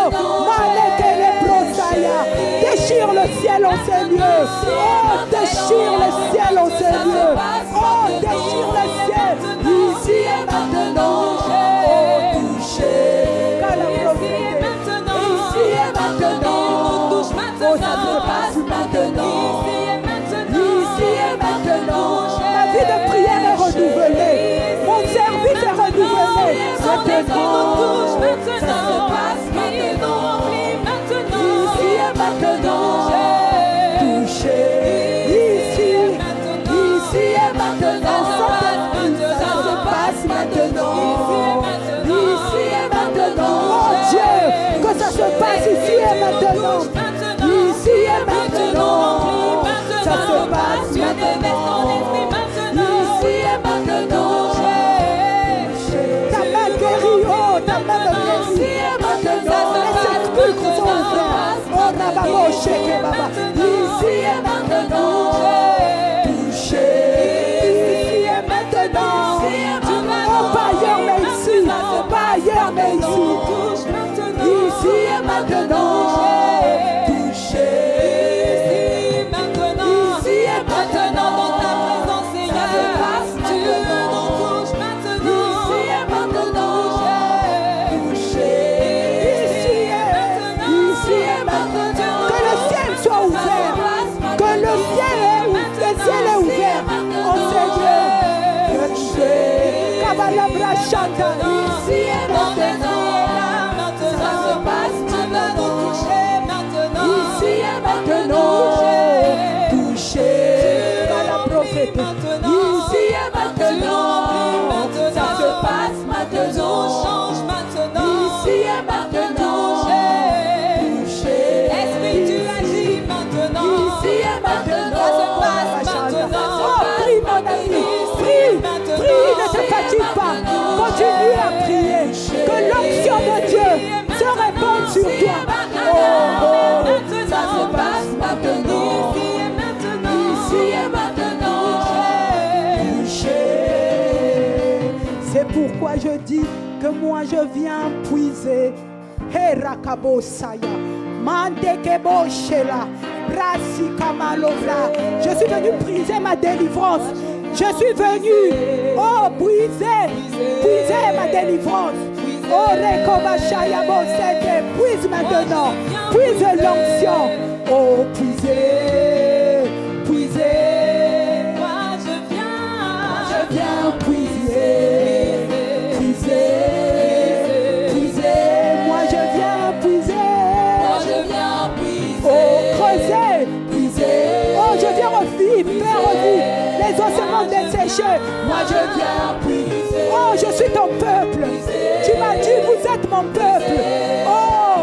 Malekele brosaya. Déchire le ciel en ces lieux. Oh, déchire le ciel en ces lieux. Oh, déchire le ciel. Ici et maintenant. Oh, touché. Ici et maintenant. Oh, ça se passe maintenant. Ici et maintenant. Ma vie de prière est renouvelée. Mon service est renouvelé. Maintenant. Ça se passe maintenant. Ici et maintenant. Touché. Ici et maintenant. Ça se passe maintenant. Ici et maintenant. Oh Dieu, que ça se passe ici et maintenant. Ici et maintenant. Ça se passe maintenant. Ici et maintenant. Ta main guérit, oh, ta main me guérit. Maintenant, les sépulcres sont ouverts. Oh, Nabamo, Sheke, Baba. Ici et maintenant. Touché. Ici et maintenant. Oh, pas ailleurs, mais ici. Pas ailleurs, mais ici. Ici et maintenant. Touché. Ici et maintenant. Dans ta présence, Seigneur. Tu nous touches maintenant. Ici et maintenant. Touché. Ici et maintenant. Que le ciel soit ouvert. Que le ciel est ouvert. En Seigneur. Touché. Kabalabra Chanta. Ici et maintenant. Ça se passe maintenant. Ici et maintenant. Touché. Ici et maintenant. Ça se passe maintenant. Ici et maintenant. Touché. Esprit, tu agis maintenant. Ici et maintenant. Ça se passe maintenant. Oh, prie mon ami. Prie, ne te fatigue pas. Continue à prier. Que l'onction de Dieu se répande sur toi. Oh, ça se passe maintenant. Ici et maintenant. Touché. C'est pourquoi je dis que moi je viens puiser. Herakabo saya. Mandekebo shela. Brasi kamalobra. Je suis venu briser ma délivrance. Je suis venu, oh, puiser ma délivrance. Oh, Rekoba Shaya Bosete, puise maintenant, puise l'onction. Oh, puiser. Moi je viens puiser. Moi je viens puiser. Oh, creuser. Oh, je viens revivre, faire revivre les ossements desséchés. Moi je viens puiser. Oh, je suis ton peuple. Tu m'as dit, vous êtes mon peuple. Oh,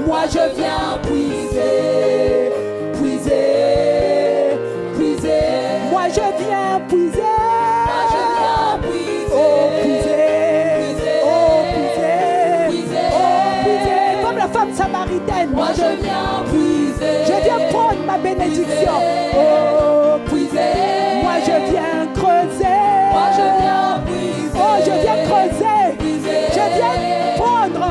moi je viens puiser. Moi je viens puiser. Comme la femme samaritaine. Moi je viens puiser. Je viens prendre ma bénédiction. Oh, puiser. Moi je viens creuser. Moi je viens puiser. Oh, je viens creuser. Je viens prendre.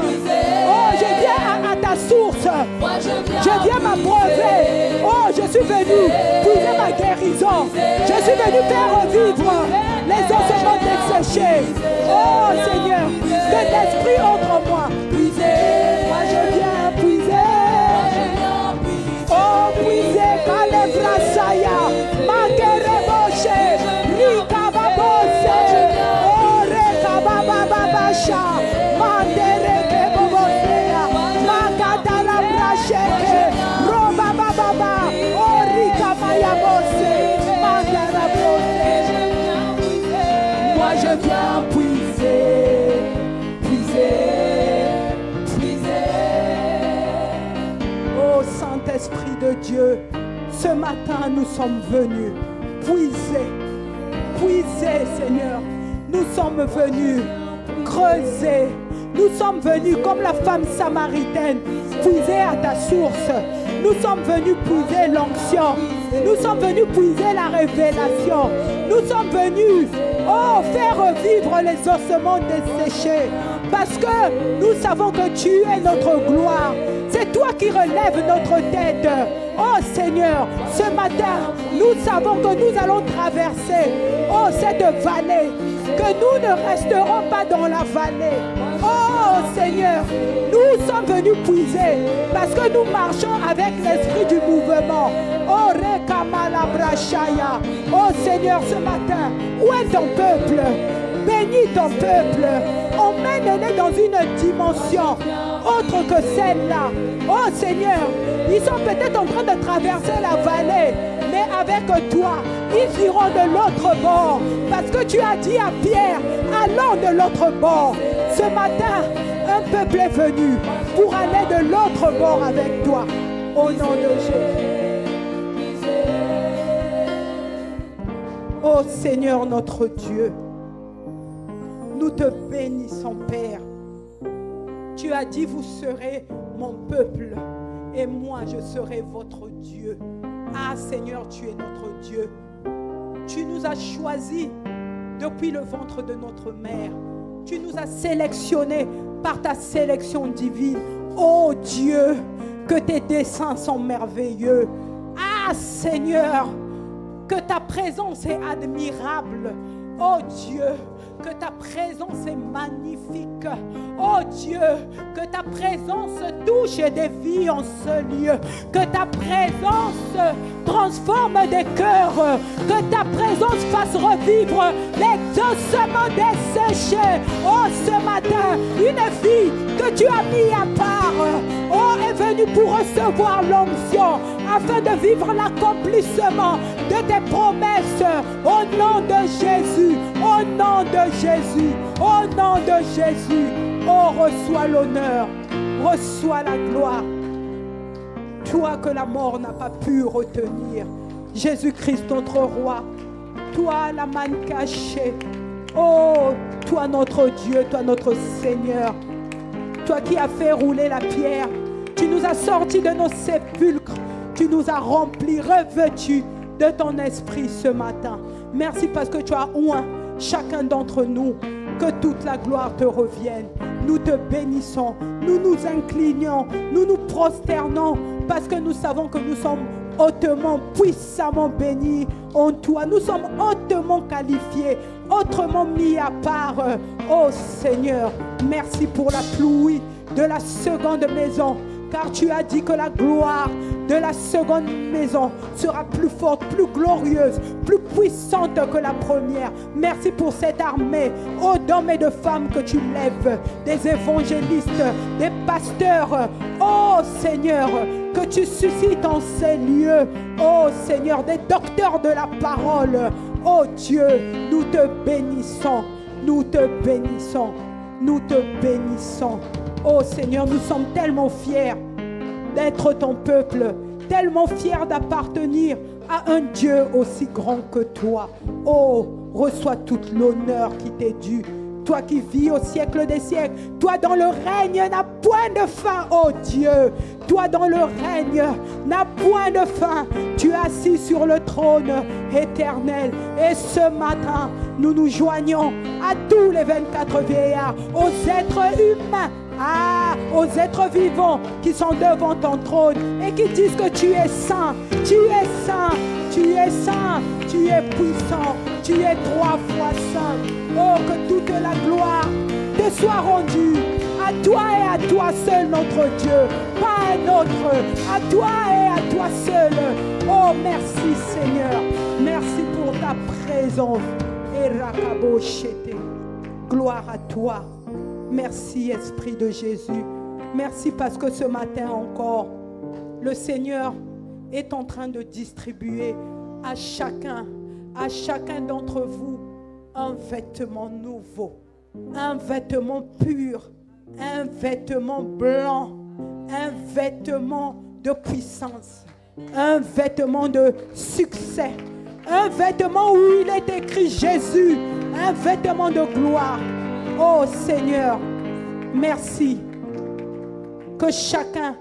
Oh, je viens à ta source. Moi Je viens m'abreuver. Oh, je suis venu puiser ma guérison. Je suis venu faire revivre les ossements desséchés. Oh Seigneur, que l'esprit entre moi. Moi je viens puiser. Oh, puiser, Kalebra Saya, Makereboshe, Rikababose, Oh, Rekabababasha, Mandereke Bobosea, Makatala Brasheke, Robababa, Oh, Rikamayabose, Mandarabose. Moi je viens puiser. Oh Saint-Esprit de Dieu, ce matin nous sommes venus puiser Seigneur, nous sommes venus creuser, nous sommes venus comme la femme samaritaine puiser à ta source, nous sommes venus puiser l'onction, nous sommes venus puiser la révélation, nous sommes venus faire revivre les ossements desséchés, parce que nous savons que tu es notre gloire. C'est toi qui relèves notre tête. Oh Seigneur, ce matin, nous savons que nous allons traverser cette vallée, que nous ne resterons pas dans la vallée. Oh Seigneur, nous sommes venus puiser parce que nous marchons avec l'esprit du mouvement. Oh Rekamala Brashaya. Oh Seigneur, ce matin, où est ton peuple? Bénis ton peuple. Emmène-les dans une dimension autre que celle-là. Oh Seigneur, ils sont peut-être en train de traverser la vallée, mais avec toi, ils iront de l'autre bord. Parce que tu as dit à Pierre, allons de l'autre bord. Ce matin, un peuple est venu pour aller de l'autre bord avec toi. Au nom de Jésus. Oh Seigneur notre Dieu, nous te bénissons Père. Tu as dit, vous serez mon peuple et moi je serai votre Dieu. Ah Seigneur, tu es notre Dieu. Tu nous as choisis depuis le ventre de notre mère. Tu nous as sélectionnés par ta sélection divine. Oh Dieu, que tes desseins sont merveilleux. Ah Seigneur, que ta présence est admirable. Oh Dieu, que ta présence est magnifique. Oh Dieu, que ta présence touche des vies en ce lieu. Que ta présence transforme des cœurs. Que ta présence fasse revivre les ossements desséchés. Oh, ce matin, une fille que tu as mis à part, est venue pour recevoir l'onction afin de vivre l'accomplissement de tes promesses. Au nom de Jésus, au nom de Jésus, au nom de Jésus. Oh, reçois l'honneur, reçois la gloire. Toi que la mort n'a pas pu retenir, Jésus-Christ notre roi, toi la manne cachée. Oh, toi notre Dieu, toi notre Seigneur, toi qui as fait rouler la pierre, tu nous as sortis de nos sépulcres, tu nous as remplis, revêtus de ton esprit ce matin. Merci parce que tu as oint chacun d'entre nous Que toute la gloire te revienne. Nous te bénissons, nous nous inclinons, nous nous prosternons parce que nous savons que nous sommes hautement, puissamment bénis en toi. Nous sommes hautement qualifiés, autrement mis à part. Oh Seigneur, merci pour la pluie de la seconde maison, car tu as dit que la gloire de la seconde maison sera plus forte, plus glorieuse, plus puissante que la première. Merci pour cette armée, ô d'hommes et de femmes que tu lèves, des évangélistes, des pasteurs, ô Seigneur, que tu suscites en ces lieux, ô Seigneur, des docteurs de la parole. Ô Dieu, nous te bénissons, nous te bénissons, nous te bénissons. Ô Seigneur, nous sommes tellement fiers d'être ton peuple, tellement fiers d'appartenir à un Dieu aussi grand que toi. Oh, reçois tout l'honneur qui t'est dû. Toi qui vis au siècle des siècles, toi dont le règne n'a point de fin, oh Dieu. Toi dont le règne n'a point de fin. Tu es assis sur le trône éternel. Et ce matin, nous nous joignons à tous les 24 vieillards, aux êtres humains, aux êtres vivants qui sont devant ton trône et qui disent que tu es saint, tu es saint, tu es saint, tu es puissant, tu es 3 fois saint. Oh, que toute la gloire te soit rendue à toi et à toi seul, notre Dieu, pas un autre, à toi et à toi seul. Oh, merci Seigneur, merci pour ta présence. Gloire à toi. Merci Esprit de Jésus. Merci parce que ce matin encore, le Seigneur est en train de distribuer à chacun d'entre vous un vêtement nouveau, un vêtement pur, un vêtement blanc, un vêtement de puissance, un vêtement de succès, un vêtement où il est écrit Jésus, un vêtement de gloire. Oh Seigneur, merci que chacun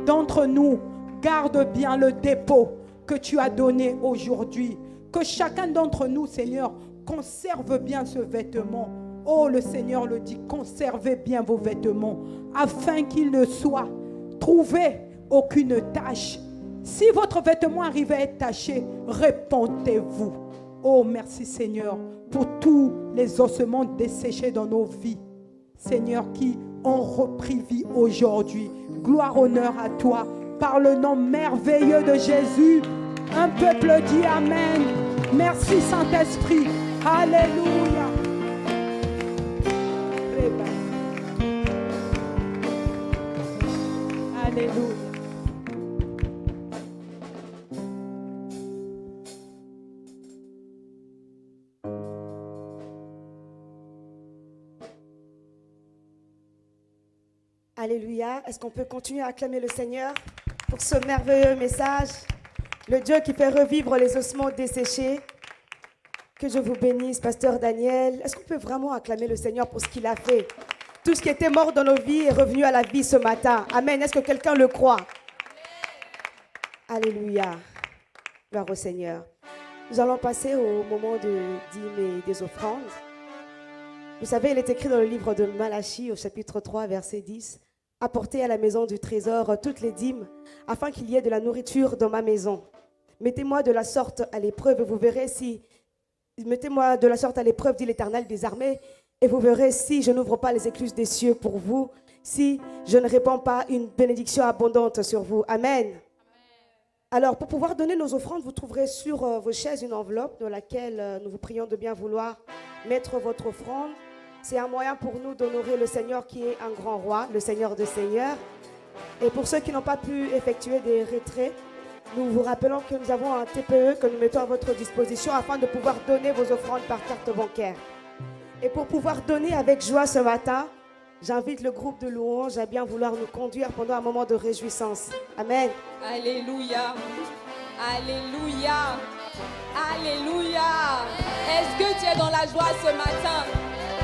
d'entre nous garde bien le dépôt que tu as donné aujourd'hui. Que chacun d'entre nous, Seigneur, conserve bien ce vêtement. Oh, le Seigneur le dit, conservez bien vos vêtements afin qu'il ne soit trouvé aucune tache. Si votre vêtement arrive à être taché, répentez-vous. Oh, merci Seigneur pour tous les ossements desséchés dans nos vies. Seigneur, qui ont repris vie aujourd'hui. Gloire, honneur à toi. Par le nom merveilleux de Jésus, un peuple dit Amen. Merci Saint-Esprit. Alléluia. Alléluia. Alléluia. Est-ce qu'on peut continuer à acclamer le Seigneur pour ce merveilleux message? Le Dieu qui fait revivre les ossements desséchés. Que je vous bénisse, Pasteur Daniel. Est-ce qu'on peut vraiment acclamer le Seigneur pour ce qu'il a fait? Tout ce qui était mort dans nos vies est revenu à la vie ce matin. Amen. Est-ce que quelqu'un le croit? Alléluia. Gloire au Seigneur. Nous allons passer au moment de dîmes et des offrandes. Vous savez, il est écrit dans le livre de Malachie, au chapitre 3, verset 10. « Apportez à la maison du trésor toutes les dîmes, afin qu'il y ait de la nourriture dans ma maison. Mettez-moi de la sorte à l'épreuve, et vous verrez si... Mettez-moi de la sorte à l'épreuve, dit l'Éternel des armées, et vous verrez si je n'ouvre pas les écluses des cieux pour vous, si je ne répands pas une bénédiction abondante sur vous. » Amen. Alors, pour pouvoir donner nos offrandes, vous trouverez sur vos chaises une enveloppe dans laquelle nous vous prions de bien vouloir mettre votre offrande. C'est un moyen pour nous d'honorer le Seigneur qui est un grand roi, le Seigneur de Seigneurs. Et pour ceux qui n'ont pas pu effectuer des retraits, nous vous rappelons que nous avons un TPE que nous mettons à votre disposition afin de pouvoir donner vos offrandes par carte bancaire. Et pour pouvoir donner avec joie ce matin, j'invite le groupe de louanges à bien vouloir nous conduire pendant un moment de réjouissance. Amen. Alléluia. Alléluia. Alléluia. Est-ce que tu es dans la joie ce matin?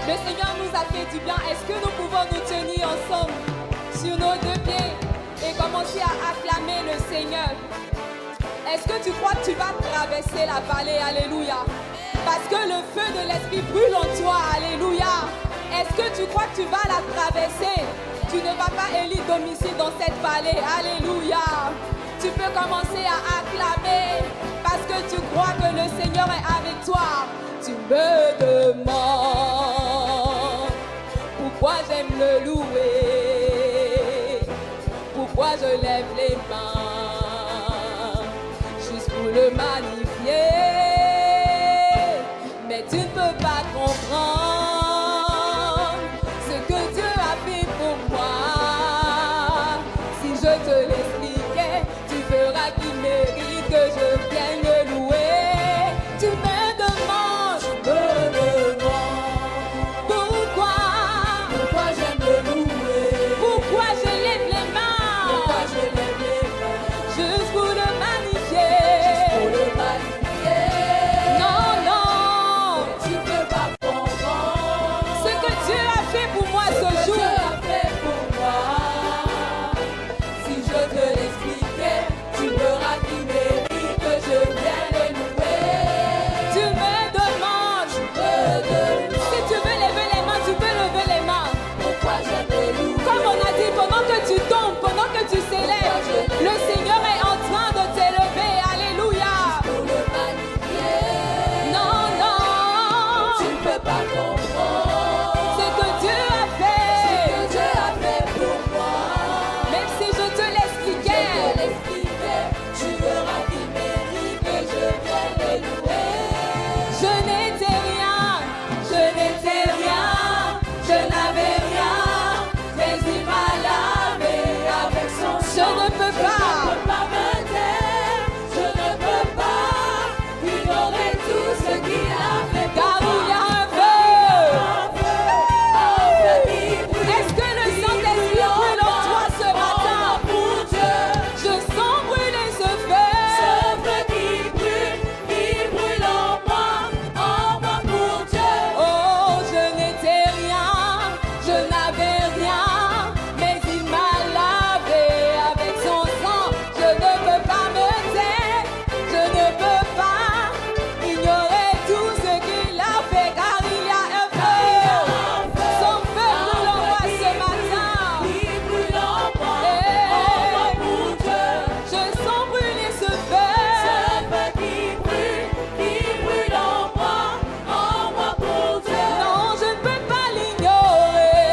Le Seigneur nous a fait du bien. Est-ce que nous pouvons nous tenir ensemble sur nos deux pieds et commencer à acclamer le Seigneur? Est-ce que tu crois que tu vas traverser la vallée? Alléluia. Parce que le feu de l'esprit brûle en toi. Alléluia. Est-ce que tu crois que tu vas la traverser? Tu ne vas pas élire domicile dans cette vallée. Alléluia. Tu peux commencer à acclamer parce que tu crois que le Seigneur est avec toi. Tu me demandes pourquoi j'aime le louer, pourquoi je lève les mains, juste pour le magnifier. Mais tu ne peux pas comprendre ce que Dieu a fait pour moi. Si je te l'expliquais, tu feras qu'il mérite que je vienne le louer. Tu me demandes, pourquoi j'aime le louer, pourquoi je lève les mains, juste pour le magnifier. Non, tu ne peux pas comprendre ce que Dieu a fait pour moi ce jour. Si je te l'expliquais, tu verras qu'il mérite que je vienne le louer. Tu me demandes, si tu veux lever les mains, tu peux lever les mains. Pourquoi j'aime le louer? Comme on a dit, pendant que tu tombes, pendant que tu s'élèves, le Seigneur est en train de t'élever. Alléluia. Non, tu ne peux pas comprendre ce que Dieu a fait pour moi. Même si je te l'expliquais, tu verras qu'il mérite que je vienne le louer. Je n'étais rien, je n'avais rien, mais il m'a lavé avec son sang. Je ne peux pas me taire, je ne peux pas ignorer tout ce qu'il a fait. Car il y a un feu. Est-ce que le Saint-Esprit brûle en toi ce matin? Je sens brûler ce feu. Qui brûle en moi pour Dieu. Oh, je n'étais rien, je n'avais rien, mais il m'a lavé avec son sang. Je ne peux pas me taire, je ne peux pas ignorer tout ce qu'il a fait, car il y a un feu. Son feu brûle en moi ce matin. Je sens brûler ce feu. Non, je ne peux pas l'ignorer.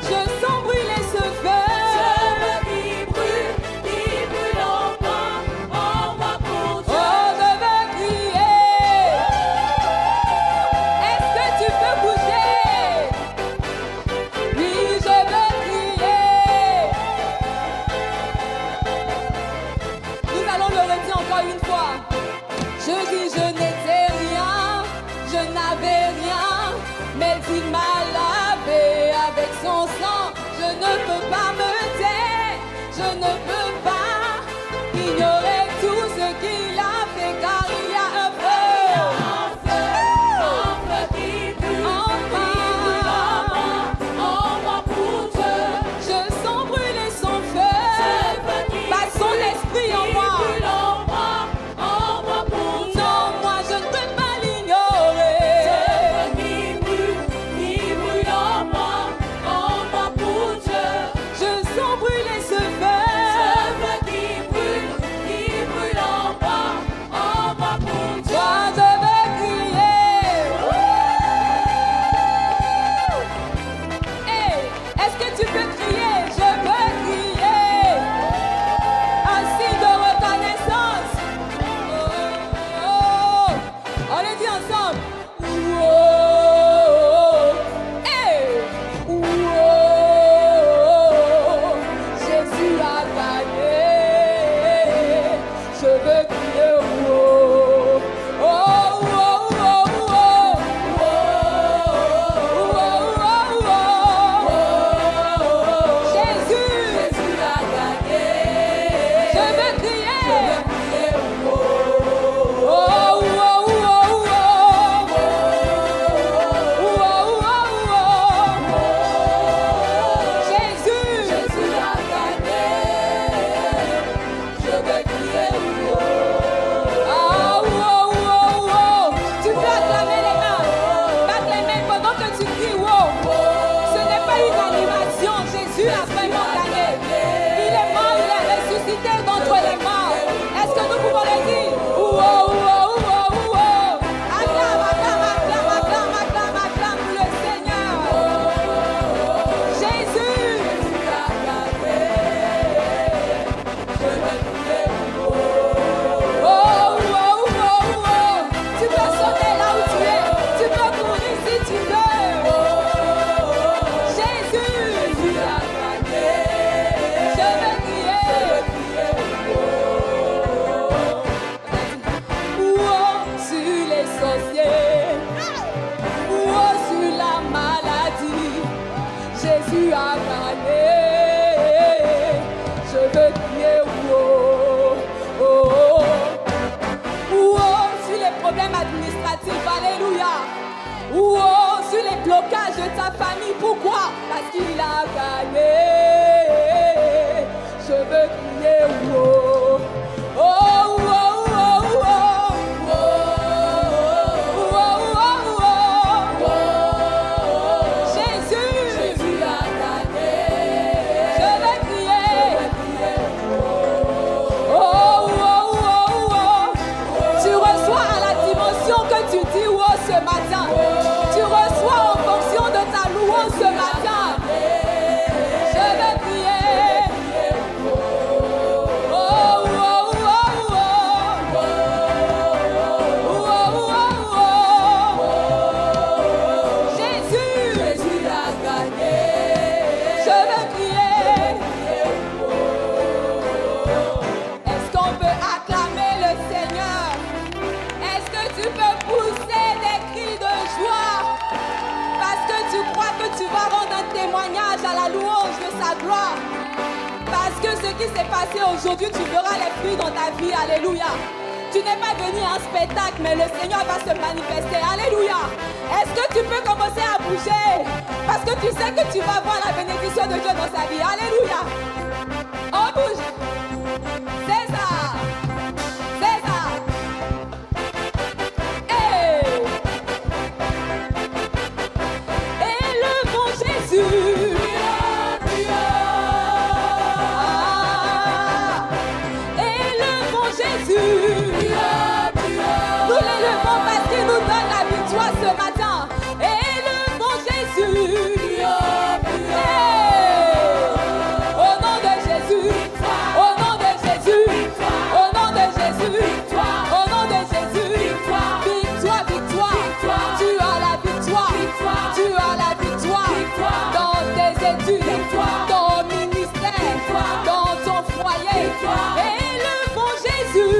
Je sens brûler ce feu. Oh, je veux crier. Est-ce que tu peux bouger? Oui, je veux crier. Nous allons le redire encore une fois. Je dis je n'étais rien, je n'avais rien, mais il m'a lavé avec son sang. Je ne peux pas me taire, je ne peux pas ignorer tout ce qu'il a fait, car il y a un feu. Je sens brûler son feu, par son esprit en moi. Non, moi je ne peux pas l'ignorer. Je Alléluia. Oh, sur les blocages de ta famille. Pourquoi? Parce qu'il a gagné. Je veux crier oh. Oh, oh, oh, oh, oh. Oh, oh, oh, oh. Jésus. Jésus a gagné. Je veux crier. Oh, oh, oh, oh. Tu reçois à la dimension que tu dis oh ce matin. Tu reçois en fonction de ta louange ce matin. Je vais prier. Oh, oh, oh, oh. Oh, oh, oh. Jésus. Jésus a gagné. Je vais prier. Est-ce qu'on peut acclamer le Seigneur? Est-ce que tu peux pousser des cris de joie? Parce que tu crois que tu vas rendre un témoignage à la louange de sa gloire. Parce que ce qui s'est passé aujourd'hui, tu verras les fruits dans ta vie. Alléluia. Tu n'es pas venu à un spectacle, mais le Seigneur va se manifester. Alléluia. Est-ce que tu peux commencer à bouger? Parce que tu sais que tu vas voir la bénédiction de Dieu dans sa vie. Alléluia. On bouge. C'est ça. C'est ça. Hey. Élevons Jésus. Élevons Jésus. Nous l'élevons parce qu'il nous donne la victoire ce matin. Élevons Jésus. Hey. Au nom de Jésus. Au nom de Jésus. Au nom de Jésus. Au nom de Jésus. Victoire, victoire. Tu as la victoire. Tu as la victoire. Dans tes études. Ton ministère. Dans ton foyer. Élevons Jésus.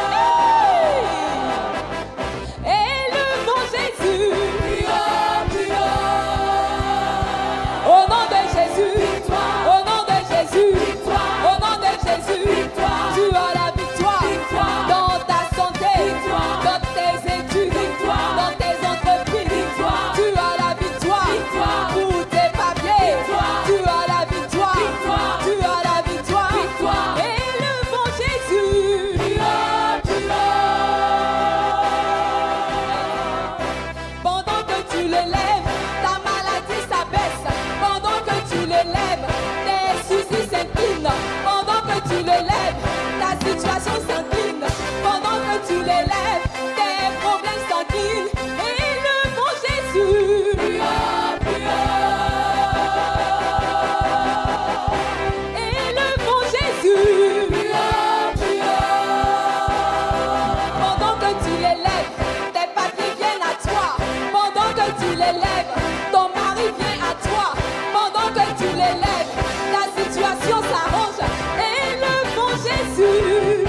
Hey. Élevons Jésus. Au nom de Jésus. Au nom de Jésus. Au nom de Jésus. Tu as la victoire. Dans ta santé. Dans tes études. Dans tes entreprises. Tu as la victoire. Pour tes papiers. Tu as la victoire. Tu as la victoire. Élevons Jésus. Pendant que tu l'élèves, ta maladie s'abaisse. Pendant que tu l'élèves, tes soucis s'inclinent. Pendant que tu l'élèves, ta situation s'incline. Pendant que tu l'élèves, tes problèmes s'inclinent. Élevons Jésus. Élevons Jésus. Pendant que tu l'élèves, tes papiers viennent à toi. Pendant que tu l'élèves, ton mari vient à toi. Pendant que tu l'élèves, ta situation s'arrange. Élevons Jésus.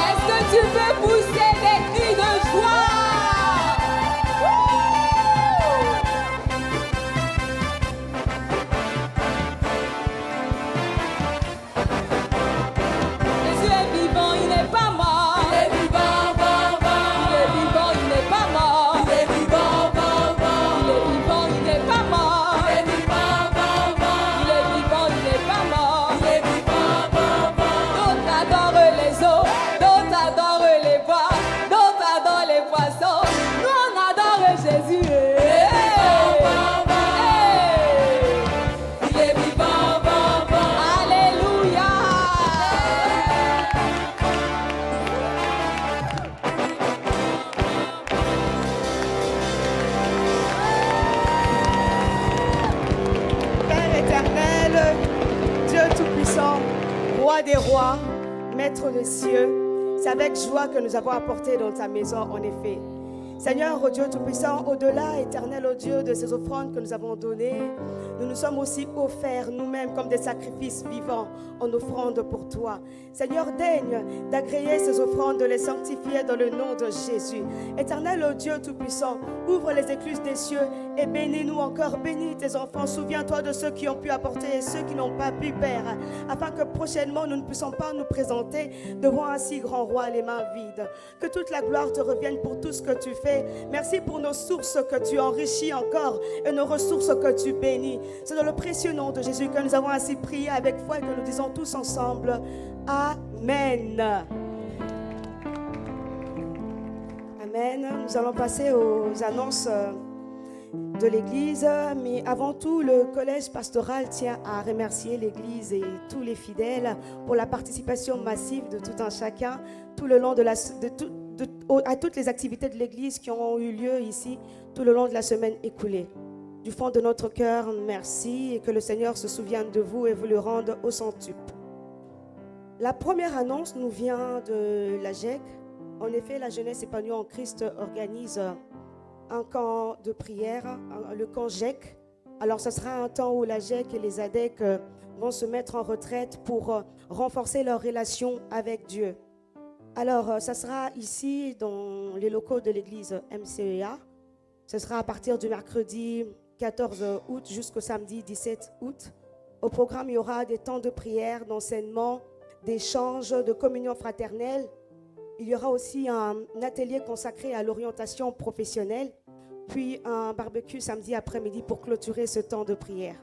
Est-ce que tu peux pousser des cris de joie? Jésus est vivant, il n'est pas mort. Il est vivant, il est vivant, il n'est pas mort. Il est vivant, il est vivant, il n'est pas mort. Il est vivant, il est vivant, il n'est pas mort. Il est vivant, d'autres adorent les eaux, d'autres adorent les bois, d'autres adorent les poissons. Nous on adore Jésus. Il est vivant, alléluia. Père éternel, Dieu tout-puissant, roi des rois, maître des cieux, c'est avec joie que nous avons apporté dans ta maison, en effet. Seigneur, oh Dieu tout-puissant, au-delà, éternel, oh Dieu, de ces offrandes que nous avons données, nous nous sommes aussi offerts nous-mêmes comme des sacrifices vivants en offrande pour toi. Seigneur, daigne d'agréer ces offrandes, de les sanctifier dans le nom de Jésus. Éternel Dieu Tout-Puissant, ouvre les écluses des cieux et bénis-nous encore. Bénis tes enfants. Souviens-toi de ceux qui ont pu apporter et ceux qui n'ont pas pu, Père, afin que prochainement nous ne puissions pas nous présenter devant un si grand roi les mains vides. Que toute la gloire te revienne pour tout ce que tu fais. Merci pour nos sources que tu enrichis encore et nos ressources que tu bénis. C'est dans le précieux nom de Jésus que nous avons ainsi prié avec foi et que nous disons tous ensemble Amen. Amen. Nous allons passer aux annonces de l'Église, mais avant tout, le collège pastoral tient à remercier l'Église et tous les fidèles pour la participation massive de tout un chacun tout le long à toutes les activités de l'Église qui ont eu lieu ici tout le long de la semaine écoulée. Du fond de notre cœur, merci et que le Seigneur se souvienne de vous et vous le rende au centuple. La première annonce nous vient de la GEC. En effet, la jeunesse épanouie en Christ organise un camp de prière, le camp GEC. Alors, ce sera un temps où la GEC et les ADEC vont se mettre en retraite pour renforcer leur relation avec Dieu. Alors, ça sera ici, dans les locaux de l'église MCEA. Ce sera à partir du mercredi 14 août jusqu'au samedi 17 août. Au programme, il y aura des temps de prière, d'enseignement, d'échange, de communion fraternelle. Il y aura aussi un atelier consacré à l'orientation professionnelle, puis un barbecue samedi après-midi pour clôturer ce temps de prière.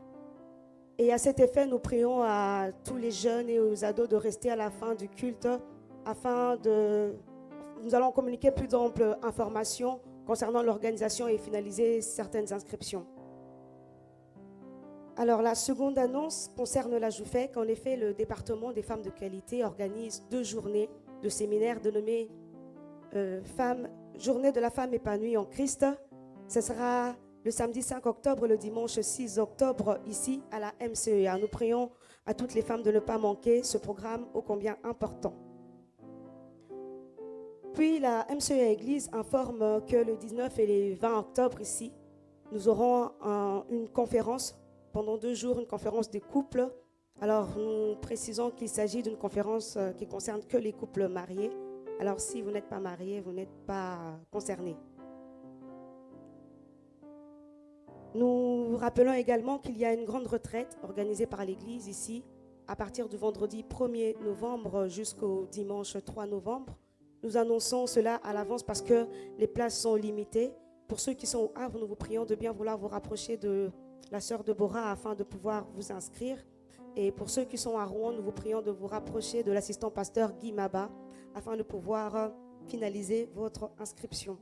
Et à cet effet, nous prions à tous les jeunes et aux ados de rester à la fin du culte nous allons communiquer plus d'amples informations concernant l'organisation et finaliser certaines inscriptions. Alors, la seconde annonce concerne la JOUFEC. En effet, le département des femmes de qualité organise 2 journées de séminaire dénommées Journée de la femme épanouie en Christ. Ce sera le samedi 5 octobre, le dimanche 6 octobre, ici à la MCEA. Nous prions à toutes les femmes de ne pas manquer ce programme ô combien important. Puis la MCEA Église informe que le 19 et le 20 octobre ici, nous aurons une conférence pendant 2 jours, une conférence des couples. Alors nous précisons qu'il s'agit d'une conférence qui concerne que les couples mariés. Alors si vous n'êtes pas marié, vous n'êtes pas concerné. Nous rappelons également qu'il y a une grande retraite organisée par l'Église ici à partir du vendredi 1er novembre jusqu'au dimanche 3 novembre. Nous annonçons cela à l'avance parce que les places sont limitées. Pour ceux qui sont au Havre, nous vous prions de bien vouloir vous rapprocher de la sœur Deborah afin de pouvoir vous inscrire. Et pour ceux qui sont à Rouen, nous vous prions de vous rapprocher de l'assistant pasteur Guy Maba afin de pouvoir finaliser votre inscription.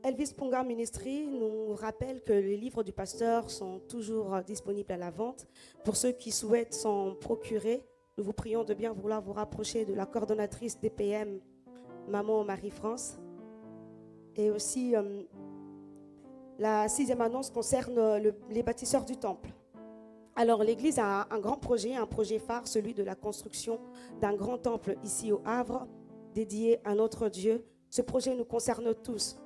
Elvis Ponga Ministry nous rappelle que les livres du pasteur sont toujours disponibles à la vente. Pour ceux qui souhaitent s'en procurer, nous vous prions de bien vouloir vous rapprocher de la coordonnatrice DPM, Maman Marie-France. Et aussi, la 6e annonce concerne les bâtisseurs du temple. Alors, l'Église a un grand projet, un projet phare, celui de la construction d'un grand temple ici au Havre, dédié à notre Dieu. Ce projet nous concerne tous.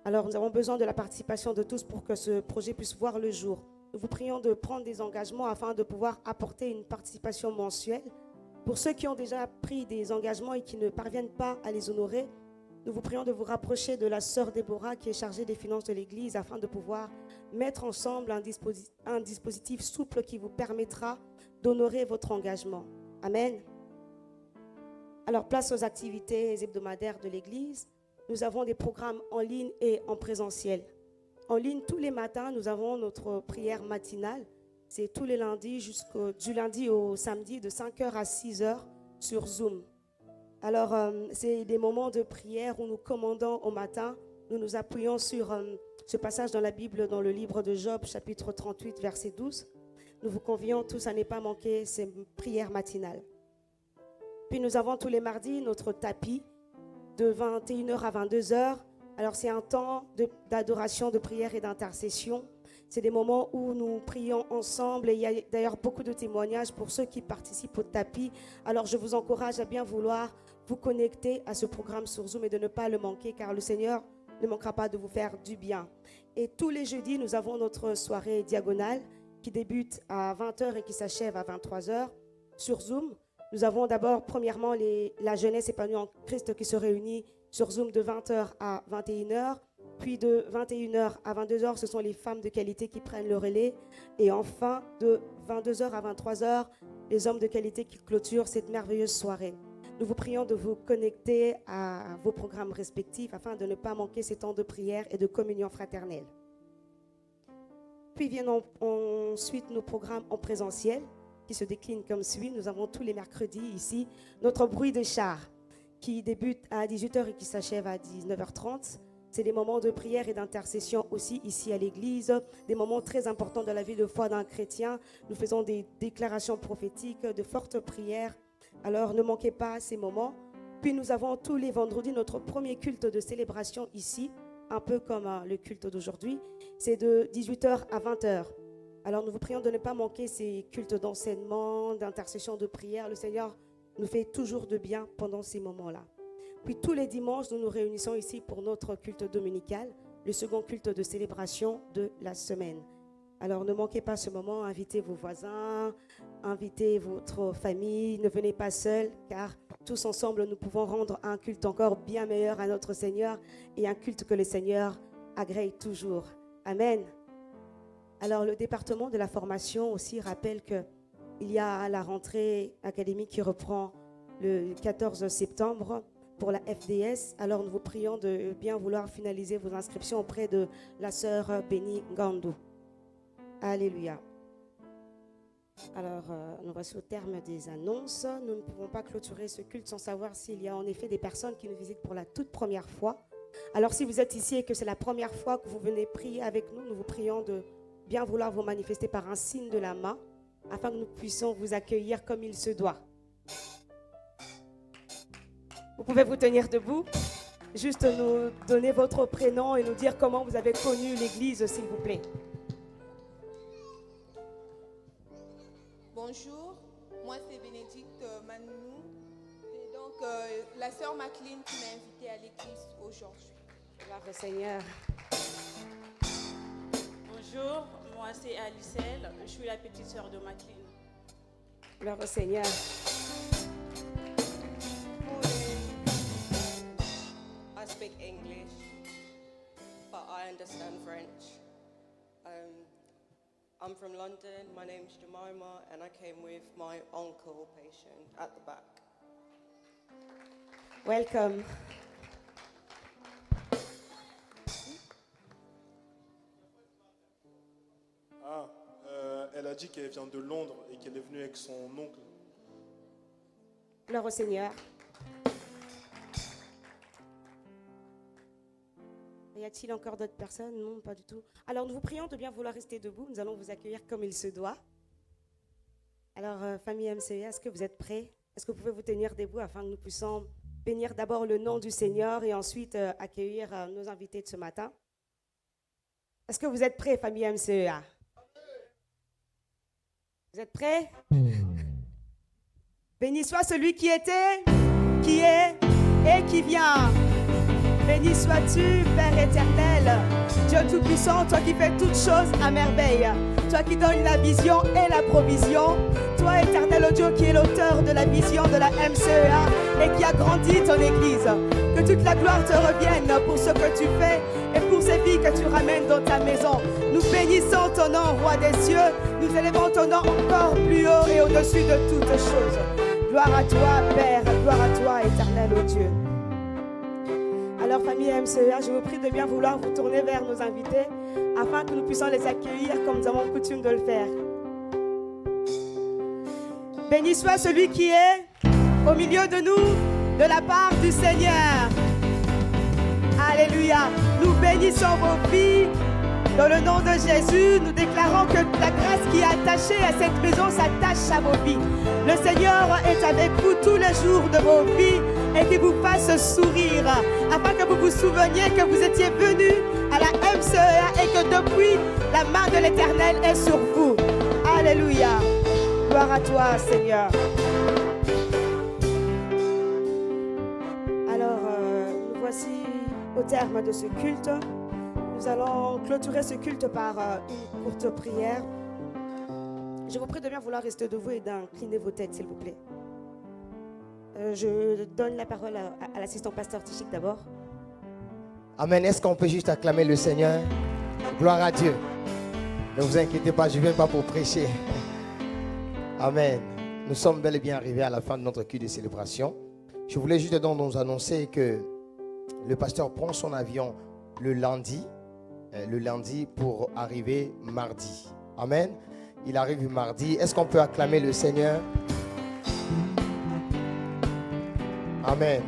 Alors, nous avons besoin de la participation de tous pour que ce projet puisse voir le jour. Nous vous prions de prendre des engagements afin de pouvoir apporter une participation mensuelle. Pour ceux qui ont déjà pris des engagements et qui ne parviennent pas à les honorer, nous vous prions de vous rapprocher de la sœur Déborah qui est chargée des finances de l'Église afin de pouvoir mettre ensemble un dispositif souple qui vous permettra d'honorer votre engagement. Amen. Alors, place aux activités hebdomadaires de l'Église. Nous avons des programmes en ligne et en présentiel. En ligne, tous les matins, nous avons notre prière matinale. C'est tous les lundis, du lundi au samedi, de 5h à 6h sur Zoom. Alors, c'est des moments de prière où nous commandons au matin. Nous nous appuyons sur ce passage dans la Bible, dans le livre de Job, chapitre 38, verset 12. Nous vous convions tous à ne pas manquer ces prières matinales. Puis nous avons tous les mardis notre tapis de 21h à 22h. Alors, c'est un temps d'adoration, de prière et d'intercession. C'est des moments où nous prions ensemble et il y a d'ailleurs beaucoup de témoignages pour ceux qui participent au tapis. Alors, je vous encourage à bien vouloir vous connecter à ce programme sur Zoom et de ne pas le manquer car le Seigneur ne manquera pas de vous faire du bien. Et tous les jeudis, nous avons notre soirée diagonale qui débute à 20h et qui s'achève à 23h sur Zoom. Nous avons d'abord, premièrement, la jeunesse épanouie en Christ qui se réunit sur Zoom de 20h à 21h. Puis de 21h à 22h, ce sont les femmes de qualité qui prennent le relais. Et enfin, de 22h à 23h, les hommes de qualité qui clôturent cette merveilleuse soirée. Nous vous prions de vous connecter à vos programmes respectifs afin de ne pas manquer ces temps de prière et de communion fraternelle. Puis viennent ensuite nos programmes en présentiel qui se déclinent comme suit. Nous avons tous les mercredis ici notre bruit de char qui débute à 18h et qui s'achève à 19h30. C'est des moments de prière et d'intercession aussi ici à l'église, des moments très importants de la vie de foi d'un chrétien. Nous faisons des déclarations prophétiques, de fortes prières. Alors ne manquez pas ces moments. Puis nous avons tous les vendredis notre premier culte de célébration ici, un peu comme le culte d'aujourd'hui. C'est de 18h à 20h. Alors nous vous prions de ne pas manquer ces cultes d'enseignement, d'intercession, de prière. Le Seigneur nous fait toujours de bien pendant ces moments-là. Puis tous les dimanches, nous nous réunissons ici pour notre culte dominical, le second culte de célébration de la semaine. Alors ne manquez pas ce moment, invitez vos voisins, invitez votre famille, ne venez pas seuls, car tous ensemble, nous pouvons rendre un culte encore bien meilleur à notre Seigneur et un culte que le Seigneur agrée toujours. Amen. Alors le département de la formation aussi rappelle qu'il y a la rentrée académique qui reprend le 14 septembre. Pour la FDS, alors nous vous prions de bien vouloir finaliser vos inscriptions auprès de la sœur Béni Gandou. Alléluia. Alors, nous voici au terme des annonces. Nous ne pouvons pas clôturer ce culte sans savoir s'il y a en effet des personnes qui nous visitent pour la toute première fois. Alors, si vous êtes ici et que c'est la première fois que vous venez prier avec nous, nous vous prions de bien vouloir vous manifester par un signe de la main afin que nous puissions vous accueillir comme il se doit. Vous pouvez vous tenir debout, juste nous donner votre prénom et nous dire comment vous avez connu l'église, s'il vous plaît. Bonjour, moi c'est Bénédicte Manou. Et donc la sœur Maclean qui m'a invitée à l'église aujourd'hui. Gloire au Seigneur. Bonjour, moi c'est Alicelle, je suis la petite sœur de Maclean. Gloire au Seigneur. I speak English, but I understand French. I'm from London, my name's Jemima, and I came with my uncle patient at the back. Welcome. Elle a dit qu'elle vient de Londres et qu'elle est venue avec son oncle. Gloire au Seigneur. Y a-t-il encore d'autres personnes? Non, pas du tout. Alors, nous vous prions de bien vouloir rester debout. Nous allons vous accueillir comme il se doit. Alors, famille MCEA, est-ce que vous êtes prêts? Est-ce que vous pouvez vous tenir debout afin que nous puissions bénir d'abord le nom du Seigneur et ensuite accueillir nos invités de ce matin? Est-ce que vous êtes prêts, famille MCEA? Vous êtes prêts? Béni soit celui qui était, qui est et qui vient. Béni sois-tu, Père éternel, Dieu tout-puissant, toi qui fais toutes choses à merveille, toi qui donnes la vision et la provision, toi éternel Dieu qui est l'auteur de la vision de la MCEA et qui a grandi ton Église. Que toute la gloire te revienne pour ce que tu fais et pour ces vies que tu ramènes dans ta maison. Nous bénissons ton nom, Roi des cieux, nous élevons ton nom encore plus haut et au-dessus de toutes choses. Gloire à toi, Père, gloire à toi, éternel ô Dieu. Alors, famille MCEA, je vous prie de bien vouloir vous tourner vers nos invités afin que nous puissions les accueillir comme nous avons coutume de le faire. Béni soit celui qui est au milieu de nous, de la part du Seigneur. Alléluia. Nous bénissons vos vies. Dans le nom de Jésus, nous déclarons que la grâce qui est attachée à cette maison s'attache à vos vies. Le Seigneur est avec vous tous les jours de vos vies et qu'il vous fasse sourire, afin que vous vous souveniez que vous étiez venus à la MCEA et que depuis, la main de l'Éternel est sur vous. Alléluia. Gloire à toi, Seigneur. Alors, nous voici au terme de ce culte. Nous allons clôturer ce culte par une courte prière. Je vous prie de bien vouloir rester debout et d'incliner vos têtes, s'il vous plaît. Je donne la parole à l'assistant pasteur Tichik d'abord. Amen. Est-ce qu'on peut juste acclamer le Seigneur? Gloire à Dieu. Ne vous inquiétez pas, je ne viens pas pour prêcher. Amen. Nous sommes bel et bien arrivés à la fin de notre culte de célébration. Je voulais juste donc nous annoncer que le pasteur prend son avion le lundi pour arriver mardi. Amen. Il arrive mardi. Est-ce qu'on peut acclamer le Seigneur? Amen.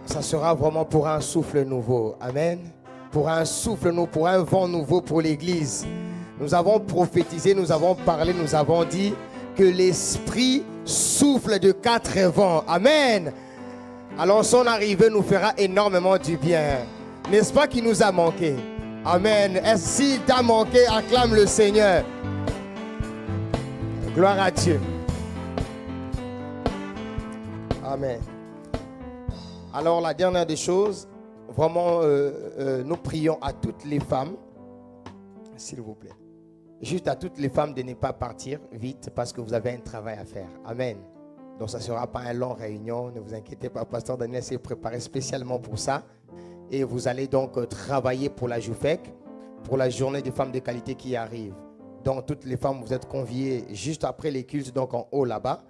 Ça sera vraiment pour un souffle nouveau. Amen. Pour un souffle nouveau, pour un vent nouveau pour l'Église. Nous avons prophétisé, nous avons parlé, nous avons dit que l'Esprit souffle de 4 vents. Amen. Alors son arrivée nous fera énormément du bien. N'est-ce pas qu'il nous a manqué? Amen. Est-ce s'il t'a manqué, acclame le Seigneur. Gloire à Dieu. Amen. Alors la dernière des choses, vraiment nous prions à toutes les femmes, s'il vous plaît. Juste à toutes les femmes de ne pas partir vite parce que vous avez un travail à faire. Amen. Donc ça ne sera pas une longue réunion, ne vous inquiétez pas. Pasteur Daniel s'est préparé spécialement pour ça. Et vous allez donc travailler pour la JOUFEC, pour la journée des femmes de qualité qui arrive. Donc toutes les femmes, vous êtes conviées juste après les cultes, donc en haut là-bas,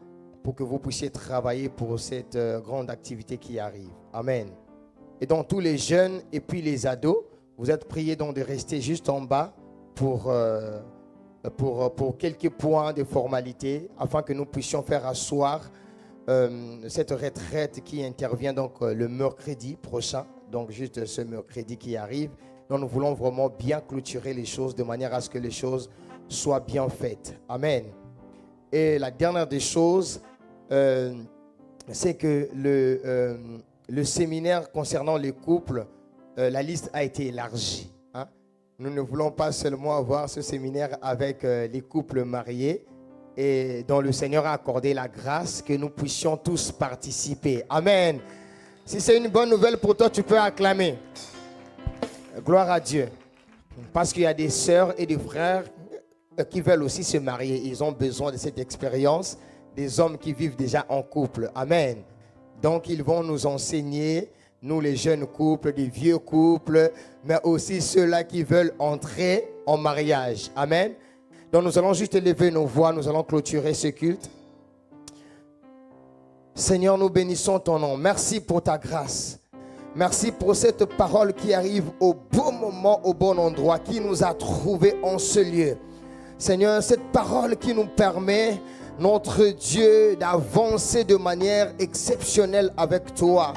pour que vous puissiez travailler pour cette grande activité qui arrive. Amen. Et donc tous les jeunes et puis les ados, vous êtes priés donc de rester juste en bas pour quelques points de formalité, afin que nous puissions faire asseoir cette retraite qui intervient donc le mercredi prochain. Donc juste ce mercredi qui arrive. Donc nous voulons vraiment bien clôturer les choses de manière à ce que les choses soient bien faites. Amen. Et la dernière des choses, c'est que le séminaire concernant les couples, la liste a été élargie. Hein? Nous ne voulons pas seulement avoir ce séminaire avec les couples mariés et dont le Seigneur a accordé la grâce que nous puissions tous participer. Amen. Si c'est une bonne nouvelle pour toi, tu peux acclamer. Gloire à Dieu. Parce qu'il y a des sœurs et des frères qui veulent aussi se marier. Ils ont besoin de cette expérience. Des hommes qui vivent déjà en couple. Amen. Donc, ils vont nous enseigner, nous les jeunes couples, des vieux couples, mais aussi ceux-là qui veulent entrer en mariage. Amen. Donc, nous allons juste élever nos voix. Nous allons clôturer ce culte. Seigneur, nous bénissons ton nom. Merci pour ta grâce. Merci pour cette parole qui arrive au bon moment, au bon endroit, qui nous a trouvés en ce lieu. Seigneur, cette parole qui nous permet, notre Dieu, d'avancer de manière exceptionnelle avec toi.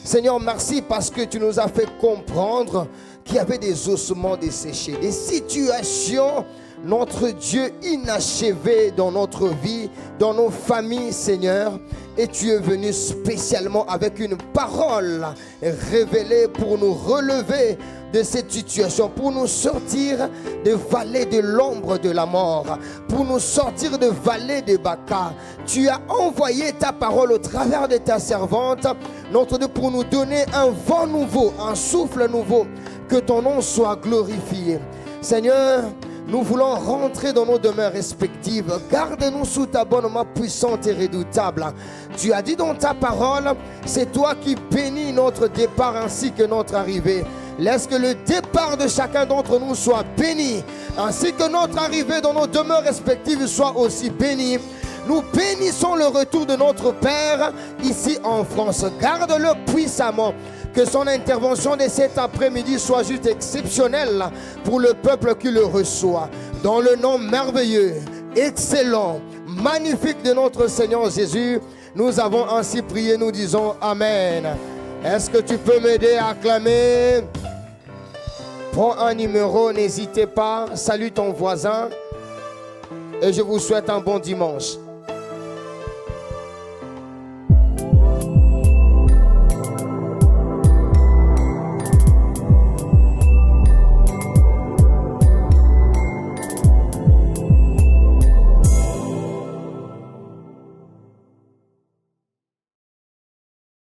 Seigneur, merci parce que tu nous as fait comprendre qu'il y avait des ossements desséchés, des situations, notre Dieu, inachevées dans notre vie, dans nos familles, Seigneur. Et tu es venu spécialement avec une parole révélée pour nous relever de cette situation, pour nous sortir de vallée de l'ombre de la mort, pour nous sortir de vallée de Baca. Tu as envoyé ta parole au travers de ta servante, notre Dieu, pour nous donner un vent nouveau, un souffle nouveau. Que ton nom soit glorifié. Seigneur, nous voulons rentrer dans nos demeures respectives. Garde-nous sous ta bonne main puissante et redoutable. Tu as dit dans ta parole, c'est toi qui bénis notre départ ainsi que notre arrivée. Laisse que le départ de chacun d'entre nous soit béni, ainsi que notre arrivée dans nos demeures respectives soit aussi bénie. Nous bénissons le retour de notre Père ici en France. Garde-le puissamment. Que son intervention de cet après-midi soit juste exceptionnelle pour le peuple qui le reçoit. Dans le nom merveilleux, excellent, magnifique de notre Seigneur Jésus, nous avons ainsi prié, nous disons Amen. Est-ce que tu peux m'aider à acclamer? Prends un numéro, n'hésitez pas. Salue ton voisin. Et je vous souhaite un bon dimanche.